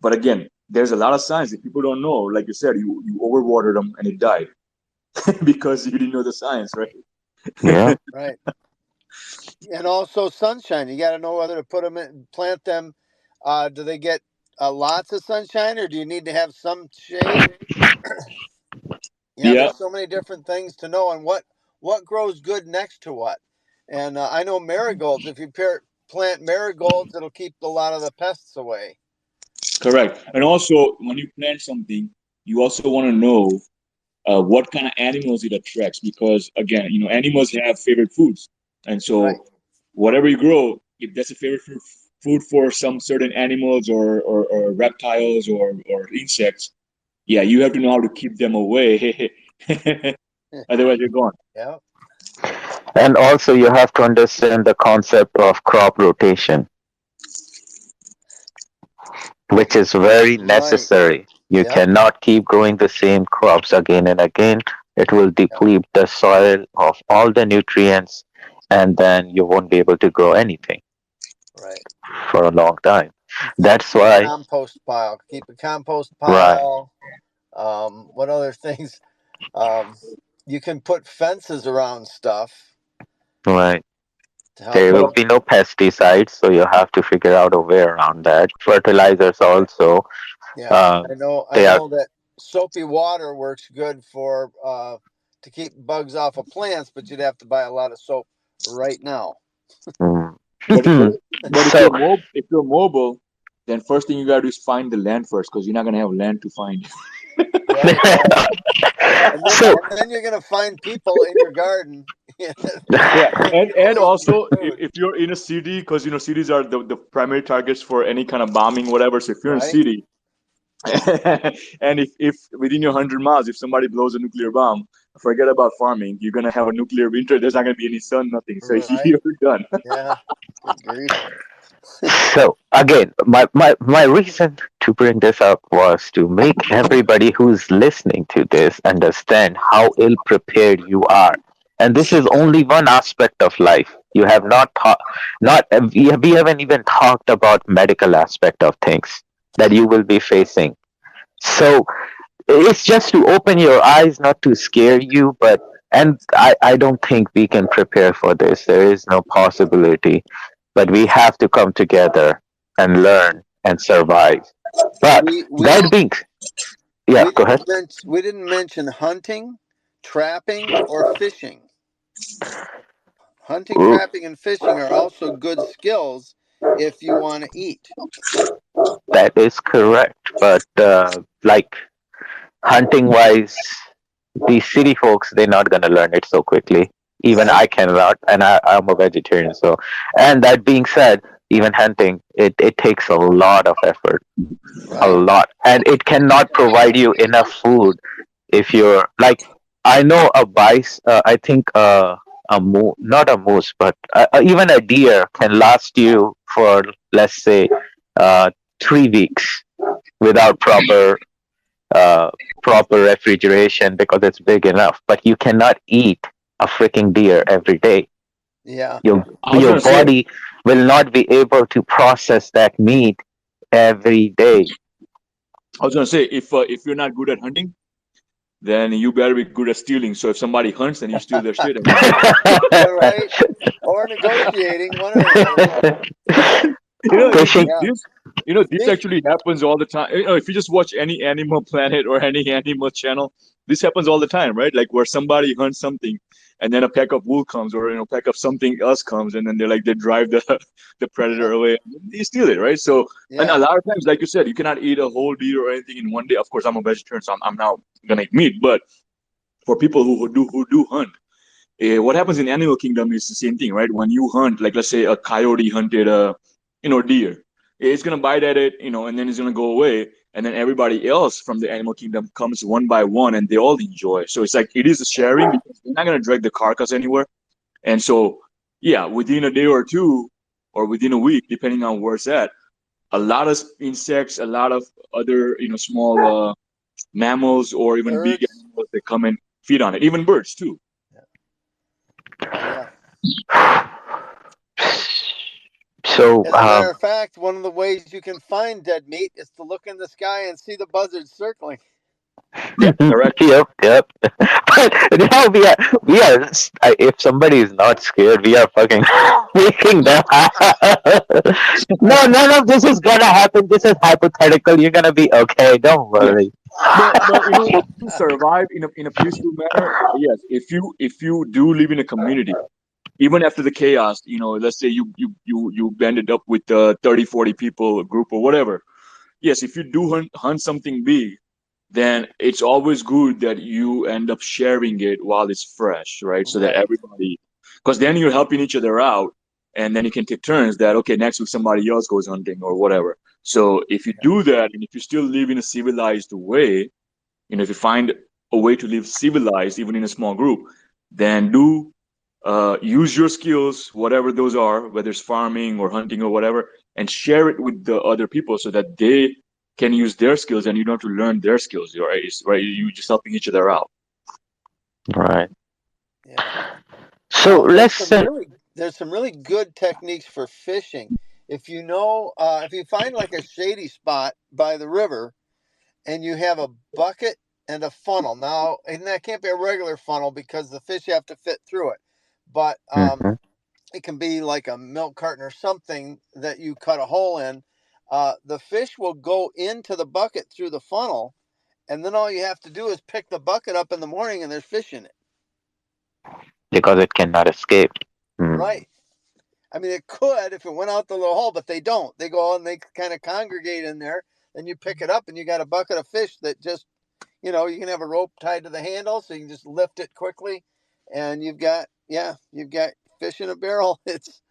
But again, there's a lot of science that people don't know. Like you said, you overwatered them and it died because you didn't know the science, right? Yeah. Right. And also sunshine. You got to know whether to put them in, plant them. Do they get lots of sunshine, or do you need to have some shade? Yeah, Yeah, there's so many different things to know, and what grows good next to what. And I know marigolds. If you plant marigolds, it'll keep a lot of the pests away. correct. And also, when you plant something, you also want to know what kind of animals it attracts because, again, animals have favorite foods. And Right. so, whatever you grow, if that's a favorite food for some certain animals or reptiles or insects, yeah, you have to know how to keep them away. Otherwise, you're gone. Yeah. And also, you have to understand the concept of crop rotation, which is very Right. necessary. You Yep. cannot keep growing the same crops again and again. It will Yep. deplete the soil of all the nutrients, and then you won't be able to grow anything Right. for a long time. Keep That's a why, compost pile. Keep a compost right, pile. What other things? Um, you can put fences around stuff right. to help There will them. Well, be no pesticides, so you have to figure out a way around that. Fertilizers also, Yeah, uh, I know. I they are. know that soapy water works good for to keep bugs off of plants, but you'd have to buy a lot of soap right now. Mm. but but but So, if you're mobile, then first thing you gotta do is find the land first because you're not gonna have land to find. Right, right. And then so and then you're gonna find people in your garden Yeah, and looking for also food. if you're in a city, because cities are the primary targets for any kind of bombing, whatever. So if you're in a Right, city, and if within your 100 miles, if somebody blows a nuclear bomb, forget about farming. You're gonna have a nuclear winter. There's not gonna be any sun, nothing. So right. you're done. Yeah. Good grief. So again, my reason to bring this up was to make everybody who's listening to this understand how ill prepared you are. And this is only one aspect of life. You have not thought, not we haven't even talked about medical aspect of things that you will be facing. So it's just to open your eyes, not to scare you, but and I don't think we can prepare for this. There is no possibility. But we have to come together and learn and survive. But We we that being, yeah, go ahead. we didn't mention hunting, trapping, or fishing. Hunting, Ooh, trapping, and fishing are also good skills if you want to eat. that is correct. But like hunting wise, these city folks, they're not gonna learn it so quickly. Even Right, I cannot, and I'm a vegetarian. So, and that being said, even hunting, it takes a lot of effort, a right, lot, and it cannot provide you enough food if you're like, I know a bison, I think a moose, not a moose, but even a deer can last you for, let's say, uh, 3 weeks without uh, proper refrigeration because it's big enough. But you cannot eat a freaking deer every day. yeah, I was Your gonna say, body will not be able to process that meat every day. if you're not good at hunting, then you better be good at stealing. So if somebody hunts and you steal their shit and you get right, or negotiating, one or the other. Fishing. Yeah, this fish. actually happens all the time. If you just watch any Animal Planet or any animal channel, this happens all the time, right? Like where somebody hunts something, and then a pack of wool comes, or pack of something else comes, and then they drive the the predator away. You steal it, right? So, and a Yeah. lot of times, like you said, you cannot eat a whole deer or anything in one day. Of course, I'm a vegetarian, so I'm now gonna eat meat. But for people who do hunt, what happens in animal kingdom is the same thing, right? When you hunt, like let's say a coyote hunted a deer, it's gonna bite at it, and then it's gonna go away, and then everybody else from the animal kingdom comes one by one, and they all enjoy. So it's like it is a sharing because they're not gonna drag the carcass anywhere, and so yeah, within a day or two, or within a week, depending on where it's at, a lot of insects, a lot of other small mammals, or even big Birds. animals that come and feed on it, even birds too. Yeah. So, As a matter of fact, one of the ways you can find dead meat is to look in the sky and see the buzzards circling. Yeah, correct. yep, yep. But now we are. If somebody is not scared, we are fucking making them. No, none of this is gonna happen. This is hypothetical. You're gonna be okay. Don't Yeah. worry. But to survive in a peaceful manner, yes, if you do live in a community, even after the chaos, let's say you banded up with 30, 40 people, a group or whatever. Yes, if you do hunt something big, then it's always good that you end up sharing it while it's fresh, right? So that Right. everybody, because then you're helping each other out, and then you can take turns that, okay, next week somebody else goes hunting or whatever. So if you do that, and if you still live in a civilized way, if you find a way to live civilized even in a small group, then do use your skills, whatever those are, whether it's farming or hunting or whatever, and share it with the other people so that they can use their skills, and you don't have to learn their skills, right? Right? You just helping each other out. Right. Yeah. So let's say. There's some really good techniques for fishing. If you know, if you find like a shady spot by the river and you have a bucket and a funnel. Now, and that can't be a regular funnel because the fish have to fit through it. But Mhm. it can be like a milk carton or something that you cut a hole in. The fish will go into the bucket through the funnel, and then all you have to do is pick the bucket up in the morning, and there's fish in it. Because it cannot escape. Mm. Right. I mean, it could if it went out the little hole, but they don't. They go out and they kind of congregate in there. Then you pick it up, and you got a bucket of fish that just, you can have a rope tied to the handle, so you can just lift it quickly, and you've got fish in a barrel. It's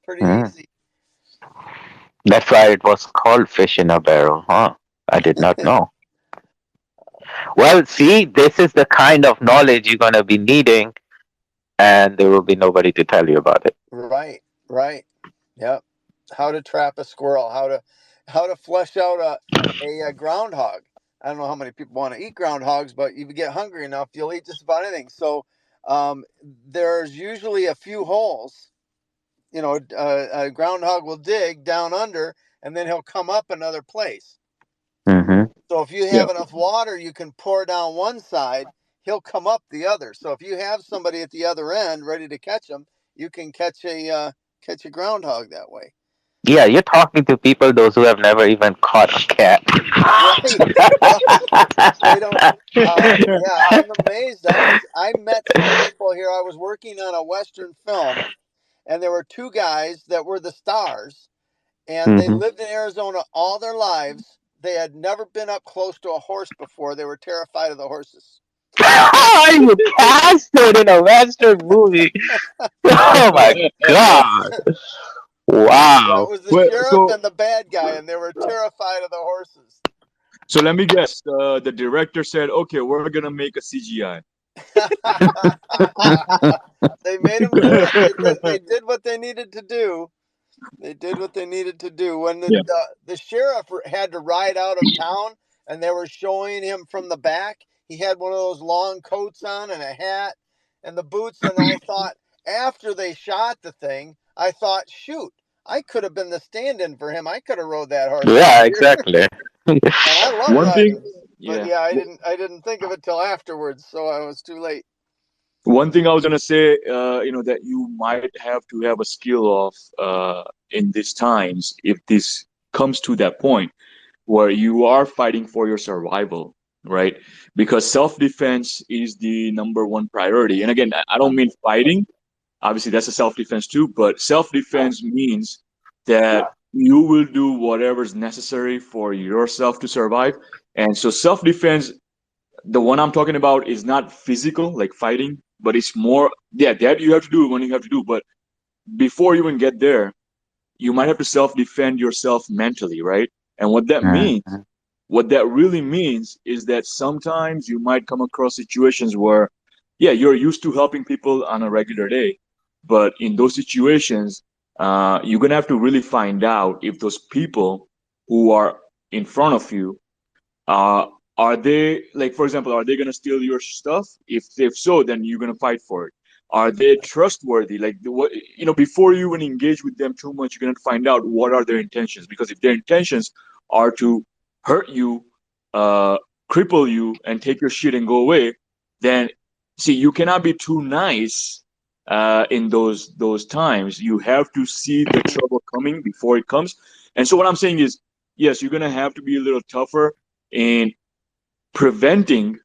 pretty Mm. easy. That's why it was called fish in a barrel, huh? I did not know. Well, see, this is the kind of knowledge you're gonna be needing, and there will be nobody to tell you about it. Right, right. Yep. How to trap a squirrel, how to flesh out a groundhog. I don't know how many people want to eat groundhogs, but if you get hungry enough, you'll eat just about anything. So there's usually a few holes. A groundhog will dig down under, and then he'll come up another place. Mm-hmm. So if you Yeah. have enough water, you can pour down one side, he'll come up the other. So if you have somebody at the other end ready to catch him, you can catch a groundhog that way. Yeah, you're talking to people those who have never even caught a cat. Right, right. They don't. Yeah, I'm amazed. I met some people here. I was working on a Western film, and there were two guys that were the stars, and they Mm-hmm. lived in Arizona all their lives. They had never been up close to a horse before. They were terrified of the horses. You cast it in a Western movie. Oh my god! Yeah, it Wow. was the Well, sheriff and the bad guy, and they were terrified of the horses. so let me guess. The director said, "Okay, we're gonna make a CGI." They made them do it. They did what they needed to do. They did what they needed to do. When Yeah. the sheriff had to ride out of town, and they were showing him from the back, he had one of those long coats on and a hat and the boots. And I thought, after they shot the thing, I thought, shoot, I could have been the stand-in for him. I could have rode that horse out Yeah, here. exactly. And I love One thing, riding. But yeah. yeah, I didn't think of it till afterwards, so I was too late. One thing I was gonna say, that you might have to have a skill of in these times, if this comes to that point where you are fighting for your survival. right? Because self-defense is the number one priority. And again, I don't mean fighting. Obviously, that's a self-defense too, but self-defense means that you will do whatever's necessary for yourself to survive. And so self-defense, the one I'm talking about, is not physical, like fighting, but it's more, yeah, that you have to do when you have to do. But before you even get there, you might have to self-defend yourself mentally, right? And Mhm. what that really means is that sometimes you might come across situations where, yeah, you're used to helping people on a regular day, but in those situations, you're gonna have to really find out if those people who are in front of you, uh, are they, like, for example, are they gonna steal your stuff? If so, then you're gonna fight for it. Are they trustworthy? Like, what, before you even engage with them too much, you're gonna find out what are their intentions. Because if their intentions are to hurt you, uh, cripple you, and take your shit and go away, then see, you cannot be too nice in those times. You have to see the trouble coming before it comes. And so what I'm saying is, yes, you're gonna have to be a little tougher in preventing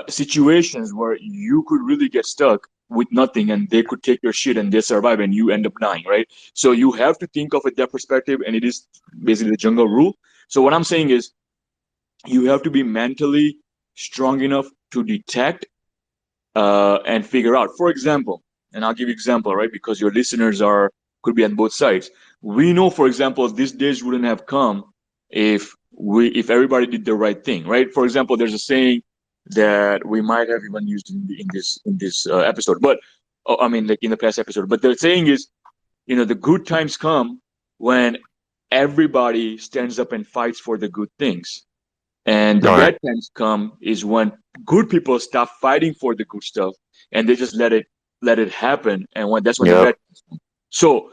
situations where you could really get stuck with nothing and they could take your shit and they survive and you end up dying, right? So you have to think of it that perspective, and it is basically the jungle rule. So what I'm saying is, you have to be mentally strong enough to detect and figure out. For example, and I'll give you example, right? Because your listeners are could be on both sides. We know, for example, these days wouldn't have come if everybody did the right thing, right? For example, there's a saying that we might have even used in this episode, but I mean, like in the past episode. But the saying is, the good times come when everybody stands up and fights for the good things, and the All right. bad times come is when good people stop fighting for the good stuff and they just let it happen. And when that's when the Yep. bad times come. So,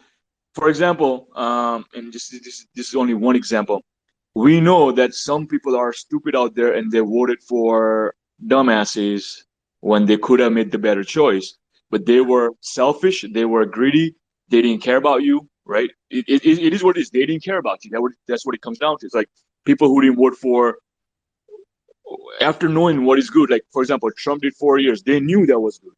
for example, and this is only one example. We know that some people are stupid out there and they voted for dumbasses when they could have made the better choice, but they were selfish, they were greedy, they didn't care about you, right? It is what it is. They didn't care about you. That's what it comes down to. It's like people who didn't vote for, after knowing what is good. Like, for example, Trump did 4 years. They knew that was good,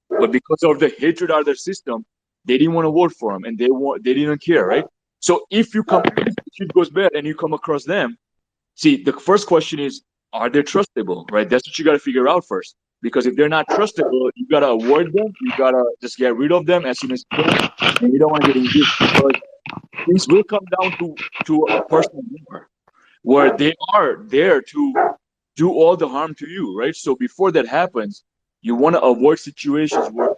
but because of the hatred of their system, they didn't want to vote for him, and they didn't care, right? So if shit goes bad and you come across them, see, the first question is, are they trustable, right? That's what you got to figure out first. Because if they're not trustable, you gotta avoid them. You gotta just get rid of them as soon as you can, and you don't want to get engaged, because things will come down to a personal war where they are there to do all the harm to you, right? So before that happens, you want to avoid situations where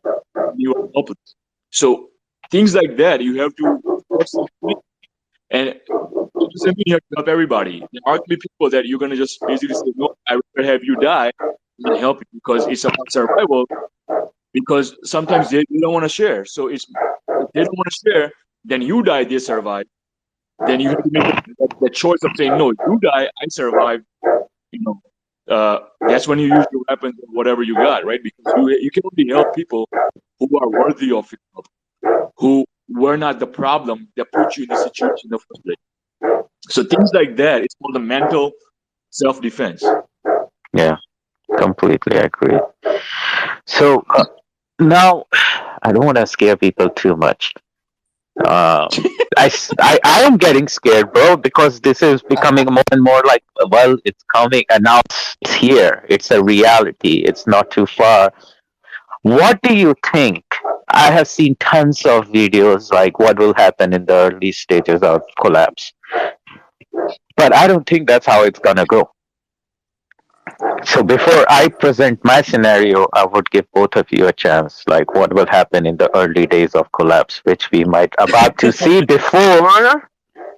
you are helpless. So things like that, you have to first, and it doesn't mean you have to help everybody. There are going to be people that you're going to just basically say, no, I'd rather have you die than help you, because it's about survival. Because sometimes they don't want to share. So if they don't want to share, then you die, they survive. Then you have to make the choice of saying, no, you die, I survive. You know, that's when you use your weapons or whatever you got, right? Because you can only help people who are worthy of your help, who were not the problem that put you in the situation in the first place. So things like that, it's called the mental self-defense. Yeah. Completely agree. So now, I don't want to scare people too much. Um, I am getting scared, bro, because this is becoming more and more like, well, it's coming and now it's here. It's a reality. It's not too far. What do you think? I have seen tons of videos like what will happen in the early stages of collapse, but I don't think that's how it's gonna go. So before I present my scenario, I would give both of you a chance, like what will happen in the early days of collapse, which we might about to see before I'll,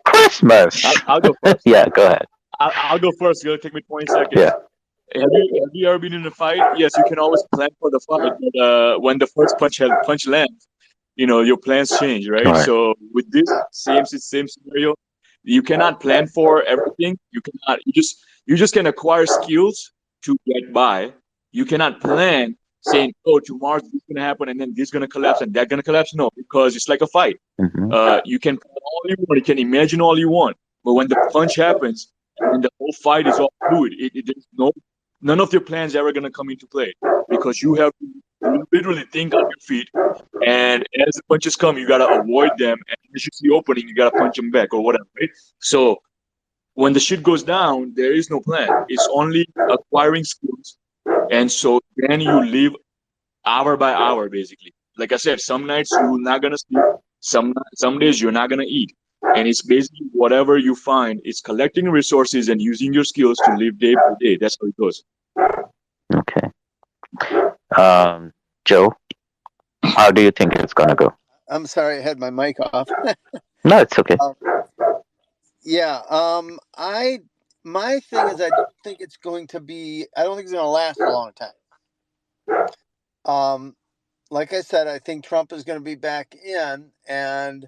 Christmas. I'll go first. Yeah, go ahead. I'll go first. It'll take me 20 Yeah. seconds. Have you ever been in a fight? Yes, you can always plan for the fight, but when the first punch lands, your plans change, All right? right. So with this same scenario, you cannot plan for everything. You just can acquire skills to get by. You cannot plan saying, oh, tomorrow this is gonna happen and then this is gonna collapse and that gonna collapse. No, because it's like a fight. Mm-hmm. You can plan all you want, you can imagine all you want, but when the punch happens, and the whole fight is all fluid. There's none of your plans ever gonna come into play because you have to literally think on your feet. And as the punches come, you gotta avoid them, and as you see opening, you gotta punch them back or whatever, right? So when the shit goes down, there is no plan. It's only acquiring skills, and so then you live hour by hour, basically. Like I said, some nights you're not gonna sleep, some days you're not gonna eat, and it's basically whatever you find. It's collecting resources and using your skills to live day by day. That's how it goes. Okay. Joe, how do you think it's gonna go? I'm sorry, I had my mic off. No, it's okay. Um, yeah. I My thing is, I don't think it's going to be. I don't think it's going to last a long time. Like I said, I think Trump is going to be back in, and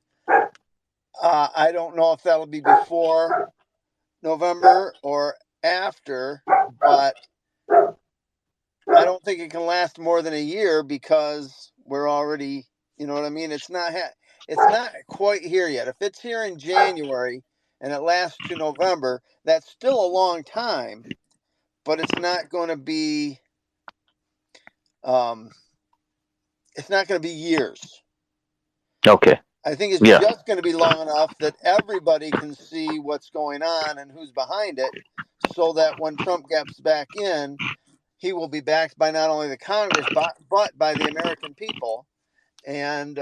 I don't know if that'll be before November or after, but I don't think it can last more than a year because we're already, you know what I mean. It's not quite here yet. If it's here in January and it lasts to November, that's still a long time, but it's not going to be. Um, it's not going to be years. Okay. I think it's Yeah. just going to be long enough that everybody can see what's going on and who's behind it, so that when Trump gets back in, he will be backed by not only the Congress but by the American people, and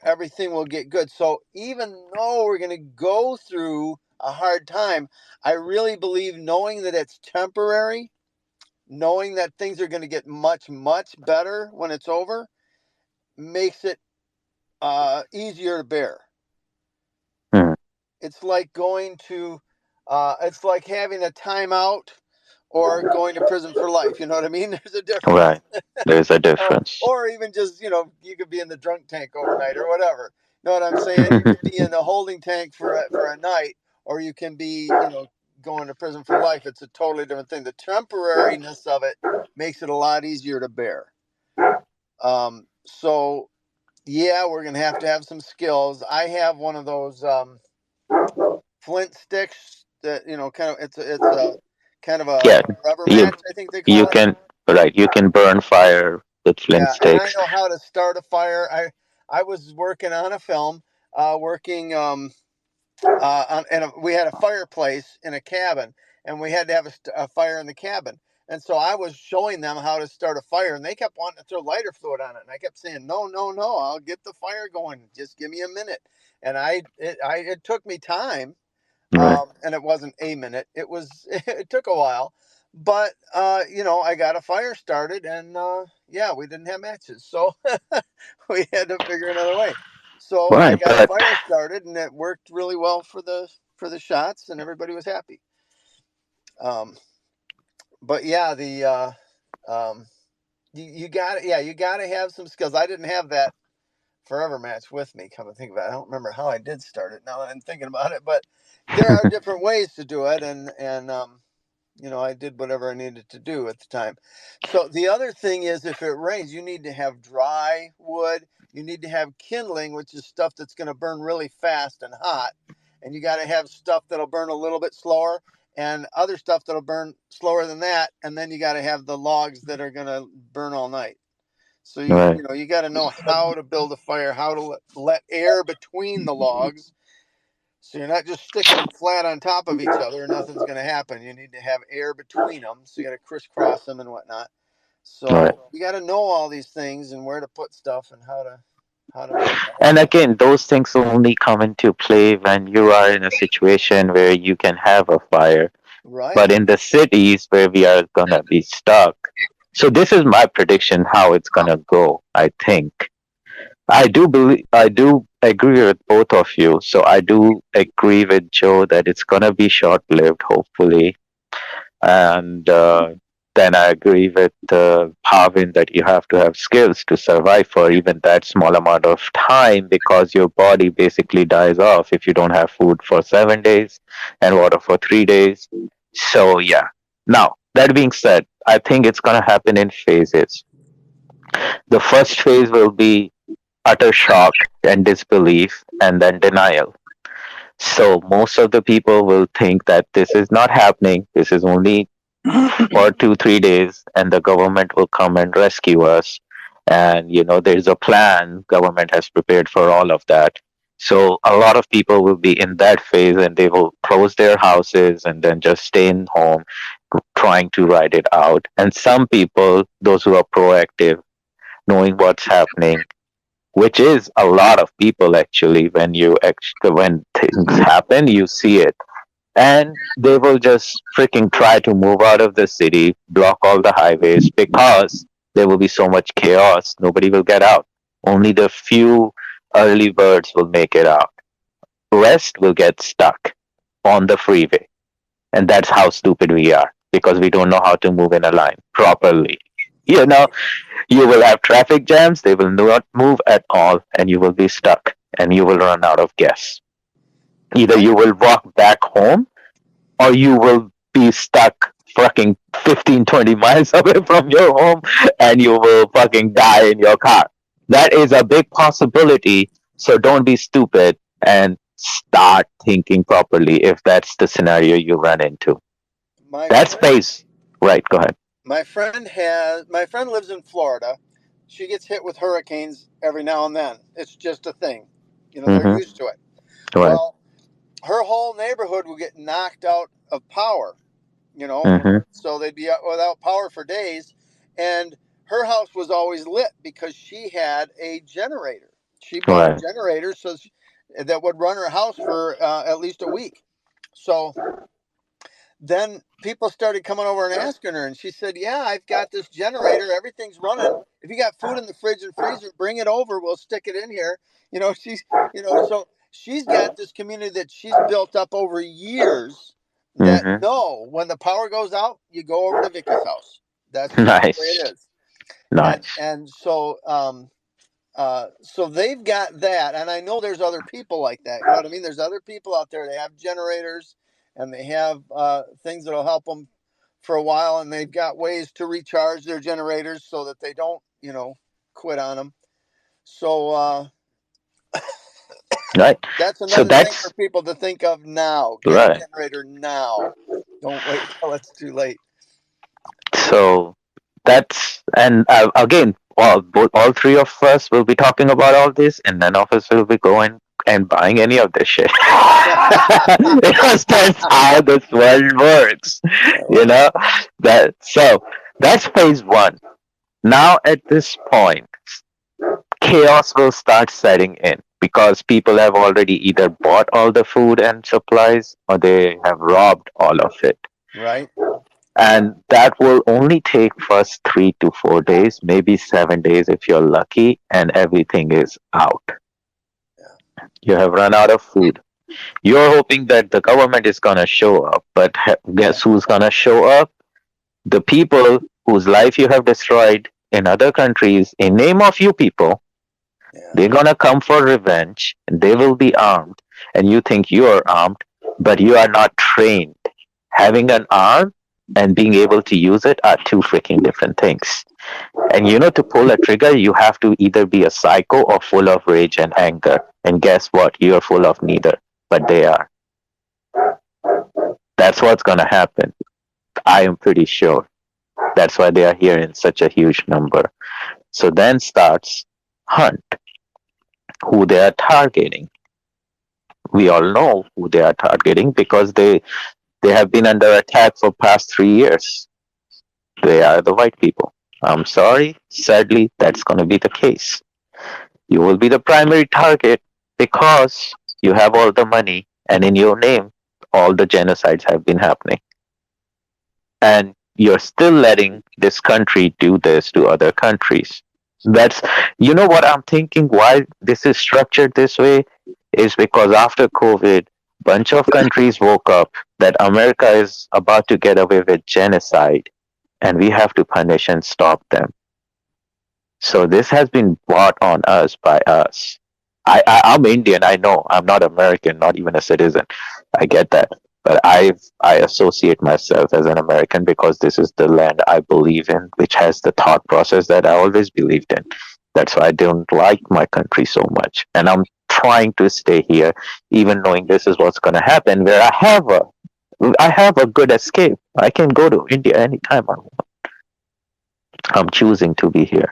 everything will get good. So even though we're going to go through a hard time, I really believe, knowing that it's temporary, knowing that things are going to get much better when it's over, makes it easier to bear. Hmm. It's like going to, it's like having a timeout or going to prison for life. You know what I mean? There's a difference. Right. There's a difference. Or even just, you could be in the drunk tank overnight or whatever. You know what I'm saying? You could be in the holding tank for a night, or you can be, going to prison for life. It's a totally different thing. The temporariness of it makes it a lot easier to bear. So yeah, we're gonna have some skills. I have one of those flint sticks that kind of it's a kind of a Yeah. rubber You match, I think they you call it. can right. You can burn fire with flint Yeah, and I sticks. know how to start a fire. I was working on a film, working we had a fireplace in a cabin, and we had to have a fire in the cabin. And so I was showing them how to start a fire, and they kept wanting to throw lighter fluid on it. And I kept saying, "No, no, no! I'll get the fire going. Just give me a minute." And it took me time, Right. and it wasn't a minute. It was it took a while, but I got a fire started, and yeah, we didn't have matches, so we had to figure another way. So I Right. got a But fire started, and it worked really well for the shots, and everybody was happy. Um, but yeah, the um, you got you got to have some skills. I didn't have that forever match with me. Come to think about it, I don't remember how I did start it now that I'm thinking about it, but there are different ways to do it, and I did whatever I needed to do at the time. So the other thing is, if it rains, you need to have dry wood. You need to have kindling, which is stuff that's going to burn really fast and hot. And you got to have stuff that'll burn a little bit slower, and other stuff that'll burn slower than that. And then you got to have the logs that are going to burn all night. So right. you got to know how to build a fire, how to let air between the logs, so you're not just sticking them flat on top of each other. Nothing's going to happen. You need to have air between them. So you got to crisscross them and whatnot. Right. So you got to know all these things and where to put stuff and how to build the whole And thing. again, those things only come into play when you are in a situation where you can have a fire. Right. But in the cities where we are gonna be stuck, so this is my prediction how it's gonna go. I think I do agree with both of you. So I do agree with Joe that it's gonna be short lived, hopefully, and then I agree with Bhavin that you have to have skills to survive for even that small amount of time because your body basically dies off if you don't have food for 7 days and water for 3 days. So, yeah. Now, that being said, I think it's going to happen in phases. The first phase will be utter shock and disbelief and then denial. So most of the people will think that this is not happening. This is only for 2 3 days, and the government will come and rescue us. And there's a plan. Government has prepared for all of that. So a lot of people will be in that phase, and they will close their houses and then just stay in home, trying to ride it out. And some people, those who are proactive, knowing what's happening, which is a lot of people actually, when things happen, you see it, and they will just freaking try to move out of the city, block all the highways, because there will be so much chaos. Nobody will get out. Only the few early birds will make it out. Rest will get stuck on the freeway. And that's how stupid we are, because we don't know how to move in a line properly. You know, you will have traffic jams, they will not move at all, and you will be stuck and you will run out of gas. Either My you will walk back home, or you will be stuck fucking 15, 20 miles away from your home, and you will fucking die in your car. That is a big possibility. So don't be stupid and start thinking properly if that's the scenario you run into. my That's friend phase. Right, go ahead. my friend lives in Florida. She gets hit with hurricanes every now and then. It's just a thing. They're Mm-hmm. used to it. Right. Well, her whole neighborhood will get knocked out of power, Mm-hmm. so they'd be without power for days. And her house was always lit because she had a generator. She bought a Right. generator that would run her house for at least a week. So then people started coming over and asking her, and she said, "Yeah, I've got this generator. Everything's running. If you got food in the fridge and freezer, bring it over. We'll stick it in here." So she's got this community that she's built up over years. That Mm-hmm. no, when the power goes out, you go over to Vicky's house. That's just the way Nice. it is. And Nice. and so so they've got that, and I know there's other people like that. You know what I mean? There's other people out there. They have generators, and they have things that'll help them for a while, and they've got ways to recharge their generators so that they don't, quit on them. So Right. that's So another thing for that's people to think of now. Get a right. generator now. Don't wait till it's too late. So that's, and again, all three of us will be talking about all this, and none of us will be going and buying any of this shit. Because that's how this world works. You Well, know that's phase one. Now at this point, chaos will start setting in, because people have already either bought all the food and supplies, or they have robbed all of it. right? And that will only take first 3 to 4 days, maybe 7 days if you're lucky, and everything is out. You have run out of food. You're hoping that the government is going to show up, but Yeah, guess who's going to show up? The people whose life you have destroyed in other countries in name of you people. yeah, They're going to come for revenge, and they will be armed, and you think you are armed, but you are not trained. Having an arm and being able to use it are two freaking different things. And to pull a trigger, you have to either be a psycho or full of rage and anger. And guess what? You're full of neither, but they are. That's what's going to happen. I am pretty sure. That's why they are here in such a huge number. So then starts hunt, who they are targeting. We all know who they are targeting, because they have been under attack for past 3 years. They are the white people. I'm sorry, sadly, that's going to be the case. You will be the primary target, because you have all the money, and in your name, all the genocides have been happening. And you're still letting this country do this to other countries. That's, what I'm thinking, why this is structured this way is because after COVID, bunch of countries woke up that America is about to get away with genocide, and we have to punish and stop them. So this has been brought on us by us. I'm Indian. I know I'm not American, not even a citizen. I get that, but I associate myself as an American because this is the land I believe in, which has the thought process that I always believed in. That's why I don't like my country so much, and I'm trying to stay here, even knowing this is what's going to happen. Where I have a good escape. I can go to India anytime I want. I'm choosing to be here,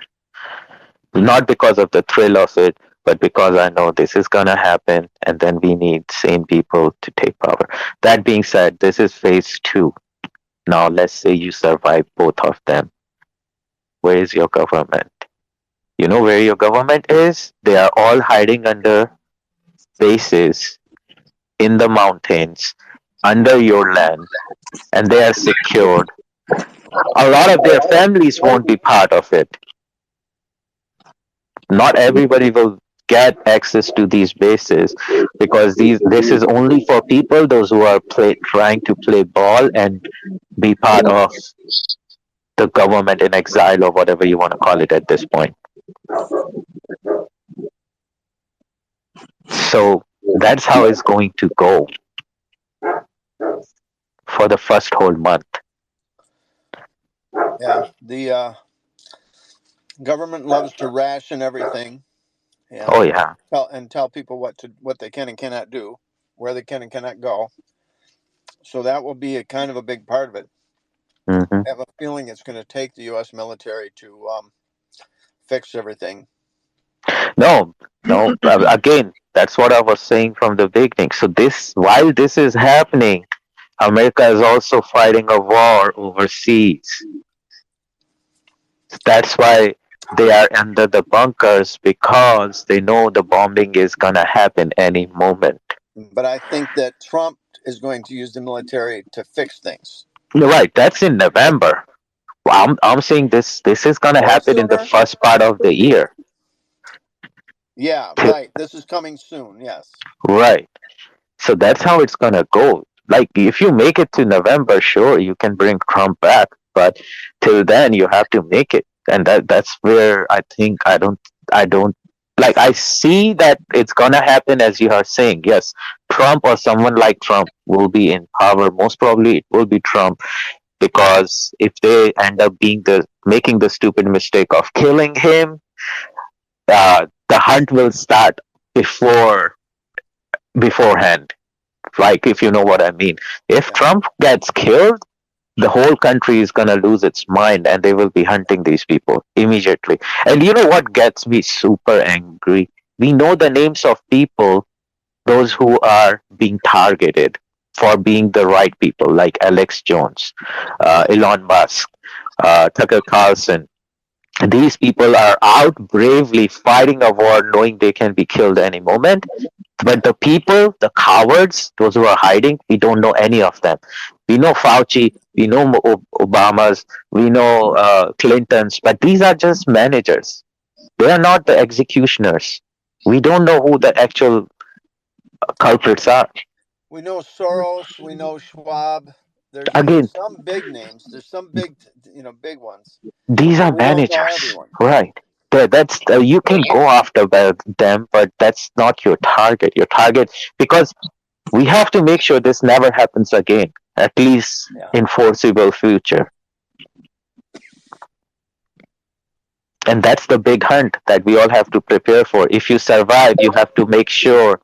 not because of the thrill of it, but because I know this is gonna happen, and then we need sane people to take power. That being said, this is phase two. Now, let's say you survive both of them. Where is your government? You know where your government is? They are all hiding under bases in the mountains, under your land, and they are secured. A lot of their families won't be part of it. Not everybody will get access to these bases because this is only for people those who are trying to play ball and be part of the government in exile or whatever you want to call it at this point. So that's how it's going to go for the first whole month. Yeah, the government loves to ration everything Oh and yeah. tell people what they can and cannot do, where they can and cannot go. So that will be a kind of a big part of it. Hmm. I have a feeling it's going to take the U.S. military to fix everything. No, no. Again, that's what I was saying from the beginning. So while this is happening, America is also fighting a war overseas. That's why they are under the bunkers because they know the bombing is gonna happen any moment. But I think that Trump is going to use the military to fix things. You're right. That's in November. I'm saying this is gonna Or happen in the sooner. first part of the year. Yeah, right. This is coming soon. Yes. Right. So that's how it's gonna go. Like if you make it to November, sure, you can bring Trump back, but till then you have to make it. And that's where I think I don't like I see that it's gonna happen as you are saying. Yes, Trump or someone like Trump will be in power. Most probably it will be Trump because if they end up being the making the stupid mistake of killing him, the hunt will start before beforehand, like if you know what I mean. If Yeah. Trump gets killed, the whole country is gonna lose its mind and they will be hunting these people immediately. And you know what gets me super angry? We know the names of people, those who are being targeted for being the right people, like Alex Jones, Yeah. Elon Musk, Tucker Carlson. These people are out bravely fighting a war knowing they can be killed any moment. But the people, the cowards, those who are hiding, we don't know any of them. We know Fauci, we know Obamas, we know Clintons, but these are just managers. They are not the executioners. We don't know who the actual culprits are. We know Soros. We know Schwab. There's Again, some big names. There's some big big ones. these But are we don't know managers, everyone. right? That's you can go after them, but that's not your target. Your target, because we have to make sure this never happens again, at least Yeah. in foreseeable future. And that's the big hunt that we all have to prepare for. If you survive, you have to make sure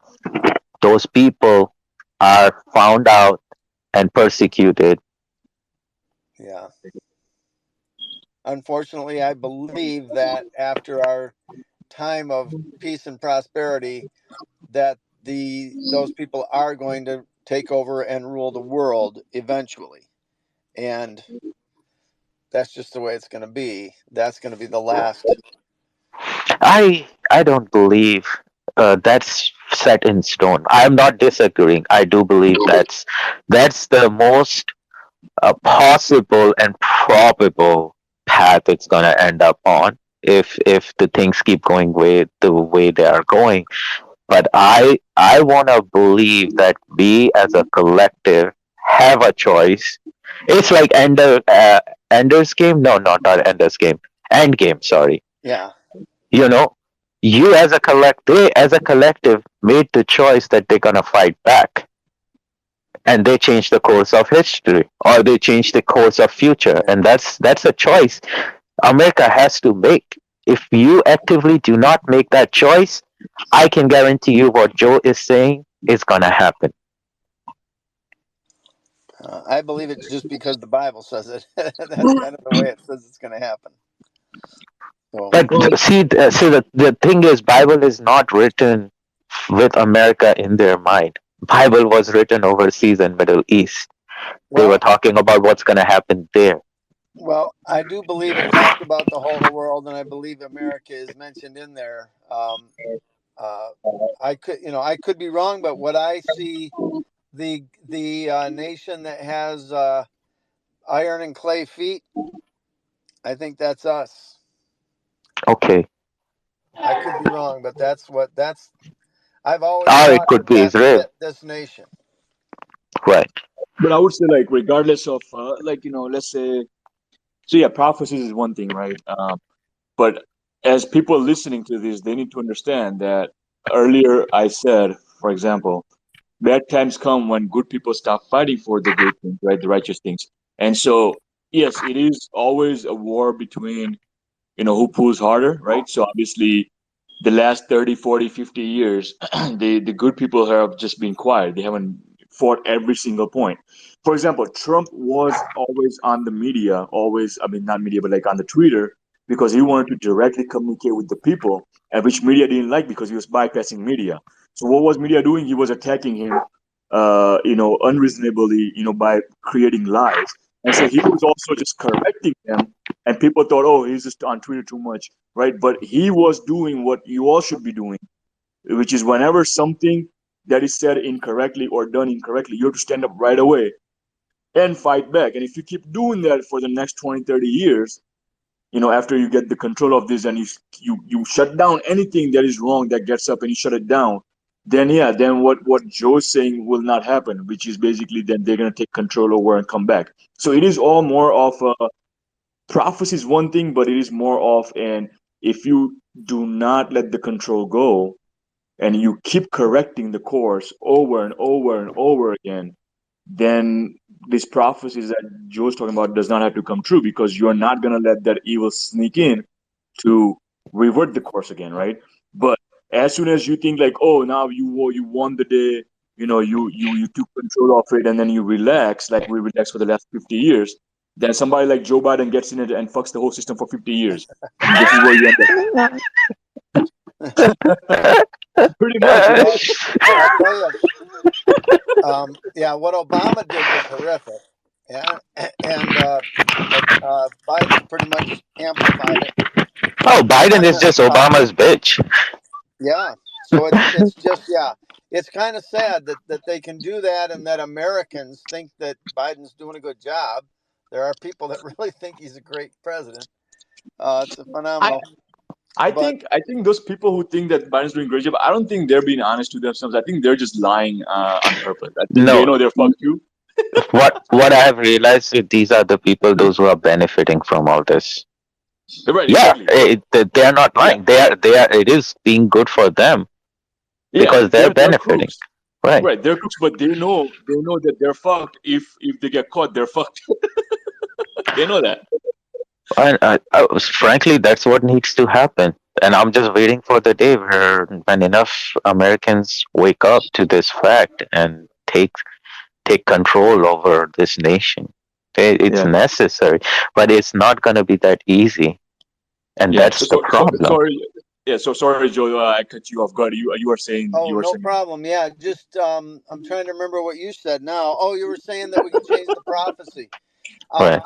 those people are found out and persecuted. Yeah. Unfortunately, I believe that after our time of peace and prosperity, that those people are going to take over and rule the world eventually, and that's just the way it's going to be. That's going to be the last. I don't believe that's set in stone. I'm not disagreeing. I do believe that's the most possible and probable path it's gonna end up on if the things keep going the way they are going. But I wanna believe that we as a collective have a choice. It's like Ender's Game. No, not Ender's Game. End Game. Sorry. Yeah. You know, you as a they as a collective made the choice that they're gonna fight back, and they change the course of history or they change the course of future, Yeah. and that's a choice America has to make. If you actively do not make that choice, I can guarantee you what Joe is saying is gonna happen. I believe it's just because the Bible says it. That's kind of the way it says it's going to happen. So, But Well, see, the thing is, Bible is not written with America in their mind. Bible was written overseas in Middle East. They were well, talking about what's gonna happen there. well, I do believe it talked about the whole world, and I believe America is mentioned in there. Uh, I could be wrong, but what I see, the nation that has iron and clay feet, I think that's us. Okay. I could be wrong, but that's. I've always Or it thought could that be that Israel. fit this nation. Right. but I would say like regardless of let's say so yeah, prophecies is one thing, right? But as people listening to this, they need to understand that earlier I said, for example, bad times come when good people stop fighting for the good things, right? The righteous things. And so, yes, it is always a war between, who pulls harder, right? So obviously, the last 30, 40, 50 years, the good people have just been quiet. They haven't fought every single point. For example, Trump was always on the media, always, I mean, not media, but like on the Twitter, because he wanted to directly communicate with the people, and which media didn't like because he was bypassing media. So what was media doing? He was attacking him, unreasonably, by creating lies. And so he was also just correcting them, and people thought, oh, he's just on Twitter too much, right? But he was doing what you all should be doing, which is whenever something that is said incorrectly or done incorrectly, you have to stand up right away and fight back. And if you keep doing that for the next 20, 30 years, after you get the control of this and you shut down anything that is wrong that gets up and you shut it down, then yeah, then what Joe's saying will not happen, which is basically then they're gonna take control over and come back. So it is all more of a prophecy is one thing, but it is more of an if you do not let the control go and you keep correcting the course over and over and over again, then these prophecies that Joe's talking about does not have to come true because you're not gonna let that evil sneak in to revert the course again, right? But as soon as you think like, oh, now you won the day, you took control of it, and then you relax, like we relaxed for the last 50 years, then somebody like Joe Biden gets in it and fucks the whole system for 50 years, and this is where you end up. Pretty much, right? Well, I'll tell you. Yeah, what Obama did was horrific. Yeah, but Biden pretty much amplified it. Oh, Biden is just um, Obama's bitch. yeah, so it's just yeah, it's kind of sad that they can do that and that Americans think that Biden's doing a good job. There are people that really think he's a great president. It's a I, phenomenal, I but think I think those people who think that Biden's doing a great job, I don't think they're being honest to themselves. I think they're just lying on purpose. I think they No, know they're fucked too. what I have realized is these are the people those who are benefiting from all this. Right, Yeah, exactly. they are not Yeah, lying. They are. It is being good for them yeah, because they're they're benefiting. crooks. Right. Right, they're crooks, but they know that they're fucked. If they get caught, they're fucked. They know that. And frankly, that's what needs to happen. And I'm just waiting for the day where when enough Americans wake up to this fact and take control over this nation. It's Yeah, necessary, but it's not going to be that easy, and yeah. that's the So problem. sorry. Yeah, so sorry, Joe. I cut you off guard. You were saying oh, you were no saying. problem. Yeah, just I'm trying to remember what you said now. Oh, you were saying that we can change the prophecy. Right.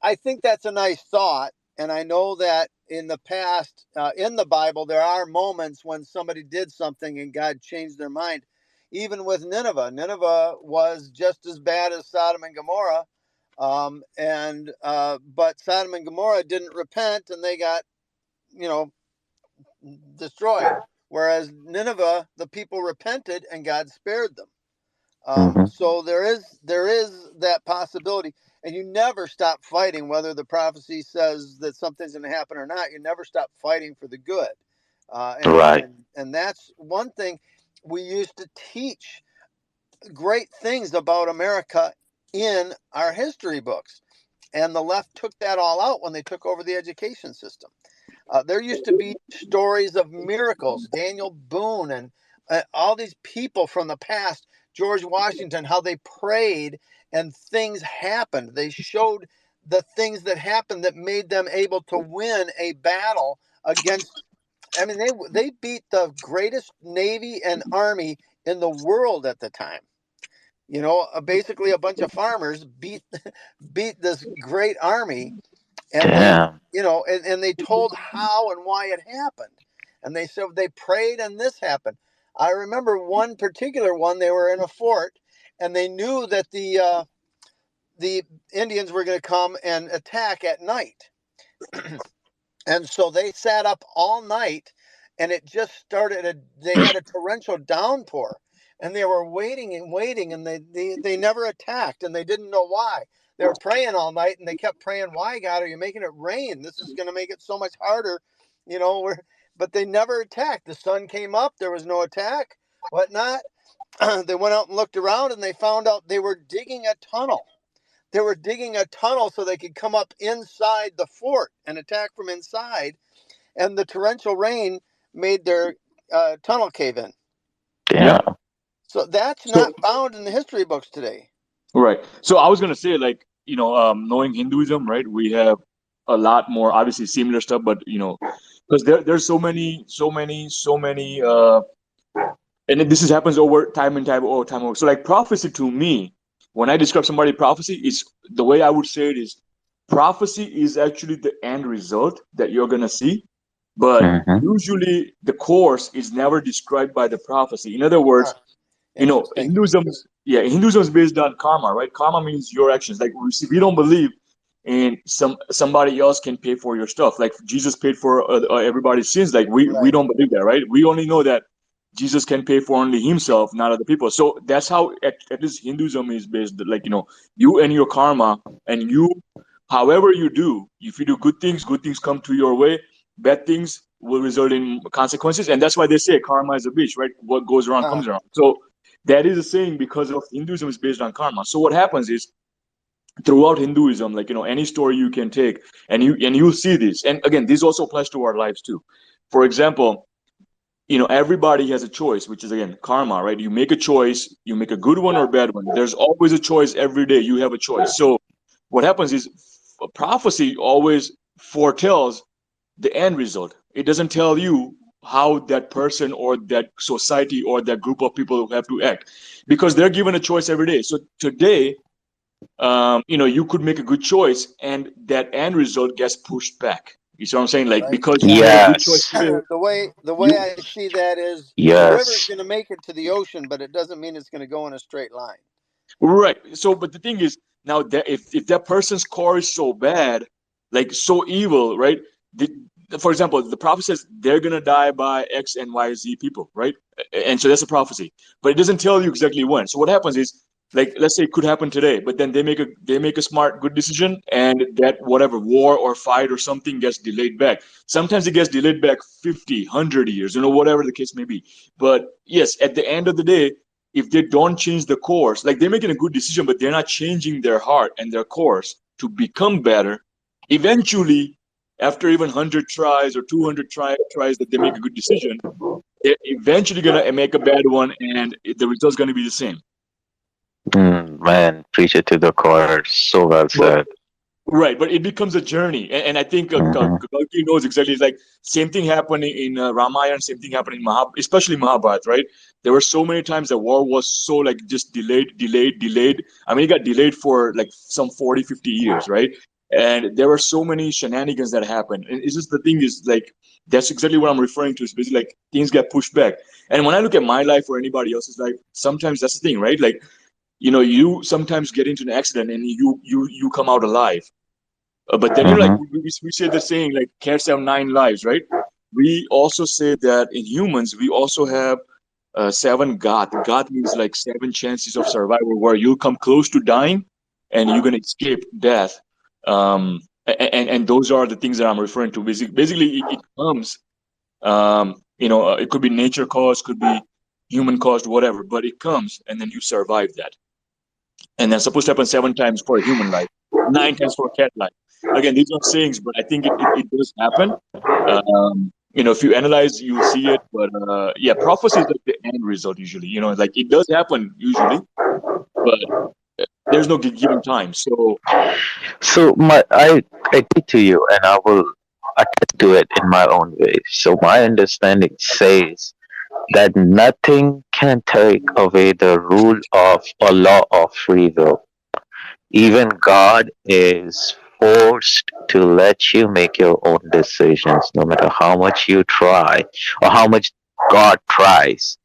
I think that's a nice thought, and I know that in the past, in the Bible, there are moments when somebody did something and God changed their mind. Even with Nineveh, Nineveh was just as bad as Sodom and Gomorrah, and but Sodom and Gomorrah didn't repent, and they got you know destroyed. Whereas Nineveh, the people repented, and God spared them. Hmm. So there is that possibility, and you never stop fighting. Whether the prophecy says that something's going to happen or not, you never stop fighting for the good. Uh, and Right. and and that's one thing we used to teach great things about America in our history books, and the left took that all out when they took over the education system. There used to be stories of miracles, Daniel Boone and all these people from the past, George Washington, how they prayed and things happened. They showed the things that happened that made them able to win a battle against. I mean, they beat the greatest navy and army in the world at the time. You know, basically a bunch of farmers beat this great army, and they, Damn. you know, and they told how and why it happened, and they said they prayed and this happened. I remember one particular one. They were in a fort, and they knew that the Indians were going to come and attack at night. And so they sat up all night, and it just started. They had a torrential downpour, and they were waiting and waiting, and they never attacked, and they didn't know why. They were praying all night, and they kept praying, "Why, God, are you making it rain? This is going to make it so much harder," you know. But they never attacked. The sun came up, there was no attack, whatnot. They went out and looked around, and they found out they were digging a tunnel. They were digging a tunnel so they could come up inside the fort and attack from inside. And the torrential rain made their tunnel cave in. Yeah. Damn. So that's So not found in the history books today. right. So I was gonna say, like, knowing Hinduism, right? We have a lot more, obviously similar stuff, but because there's so many, and this is happens over time and time over time over. So like prophecy to me, when I describe somebody prophecy, is the way I would say it is, prophecy is actually the end result that you're gonna see, but Mm-hmm. usually the course is never described by the prophecy. In other Huh, words, interesting. Hinduism is based on karma, right? Karma means your actions. Like we don't believe in somebody else can pay for your stuff. Like Jesus paid for everybody's sins. Like we Right. don't believe that, right? We only know that Jesus can pay for only himself, not other people. So that's how at least Hinduism is based. Like you and your karma, and you, however you do, if you do good things come to your way. Bad things will result in consequences, and that's why they say karma is a bitch, right? What goes around Huh. comes around. So that is a saying because of Hinduism is based on karma. So what happens is throughout Hinduism, like any story you can take, and you'll see this. And again, this also applies to our lives too. For example, everybody has a choice, which is again karma, right? You make a choice, you make a good one or a bad one. There's always a choice every day. You have a choice. So what happens is prophecy always foretells the end result. It doesn't tell you how that person or that society or that group of people have to act, because they're given a choice every day. So today, you could make a good choice and that end result gets pushed back. You see what I'm saying? Like, Right. because you Yeah. made a good choice Yes. today, The way you I see that is the river's Yes. going to make it to the ocean, but it doesn't mean it's going to go in a straight line. right. So, but the thing is, now that if that person's core is so bad, like so evil, right? The, for example, the prophet says they're gonna die by X and Y Z people, right? And so that's a prophecy, but it doesn't tell you exactly when. So what happens is, like, let's say it could happen today, but then they make a smart, good decision, and that whatever war or fight or something gets delayed back. Sometimes it gets delayed back 50, 100 years, whatever the case may be. But yes, at the end of the day, if they don't change the course, like they're making a good decision, but they're not changing their heart and their course to become better, eventually, after even 100 tries or 200 tries that they make a good decision, they're eventually going to make a bad one, and the result's going to be the same. Man, preach it to the core. So well But said. right, but it becomes a journey, and I think Mm-hmm. Kalki knows exactly. It's like same thing happening in Ramayana, same thing happening in especially Mahabharata, right? There were so many times the war was so like just delayed. I mean, it got delayed for like some 40, 50 years, right? And there were so many shenanigans that happened. And it's just the thing is like that's exactly what I'm referring to. Is basically like things get pushed back. And when I look at my life or anybody else's life, sometimes that's the thing, right? Like you sometimes get into an accident and you come out alive, but then like Mm-hmm. we say the saying like cats have 9 lives, right? We also say that in humans we also have seven God. God means like 7 chances of survival where you'll come close to dying and you're gonna escape death. And those are the things that I'm referring to. Basically it comes. It could be nature caused, could be human caused, whatever, but it comes and then you survive that. And that's supposed to happen 7 times for a human life, 9 times for a cat life. again, these are sayings, but I think it does happen. If you analyze, you'll see it. But yeah, prophecy is like the end result usually. Like it does happen usually, but there's no given time. So So I agree to you, and I will attest to it in my own way. So my understanding says that nothing can take away the rule of or law of free will. Even God is forced to let you make your own decisions, no matter how much you try or how much God tries.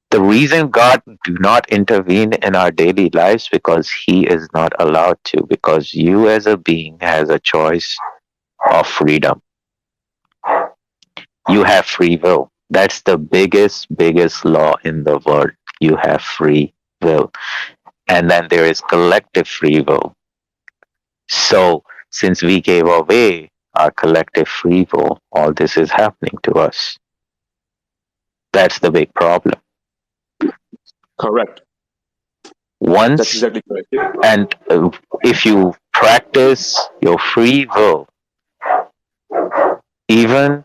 The reason God do not intervene in our daily lives because He is not allowed to, because you as a being has a choice of freedom. You have free will. That's the biggest law in the world. You have free will. And then there is collective free will. So since we gave away our collective free will, all this is happening to us. That's the big problem. correct. That's Once exactly correct. Yeah. and if you practice your free will, even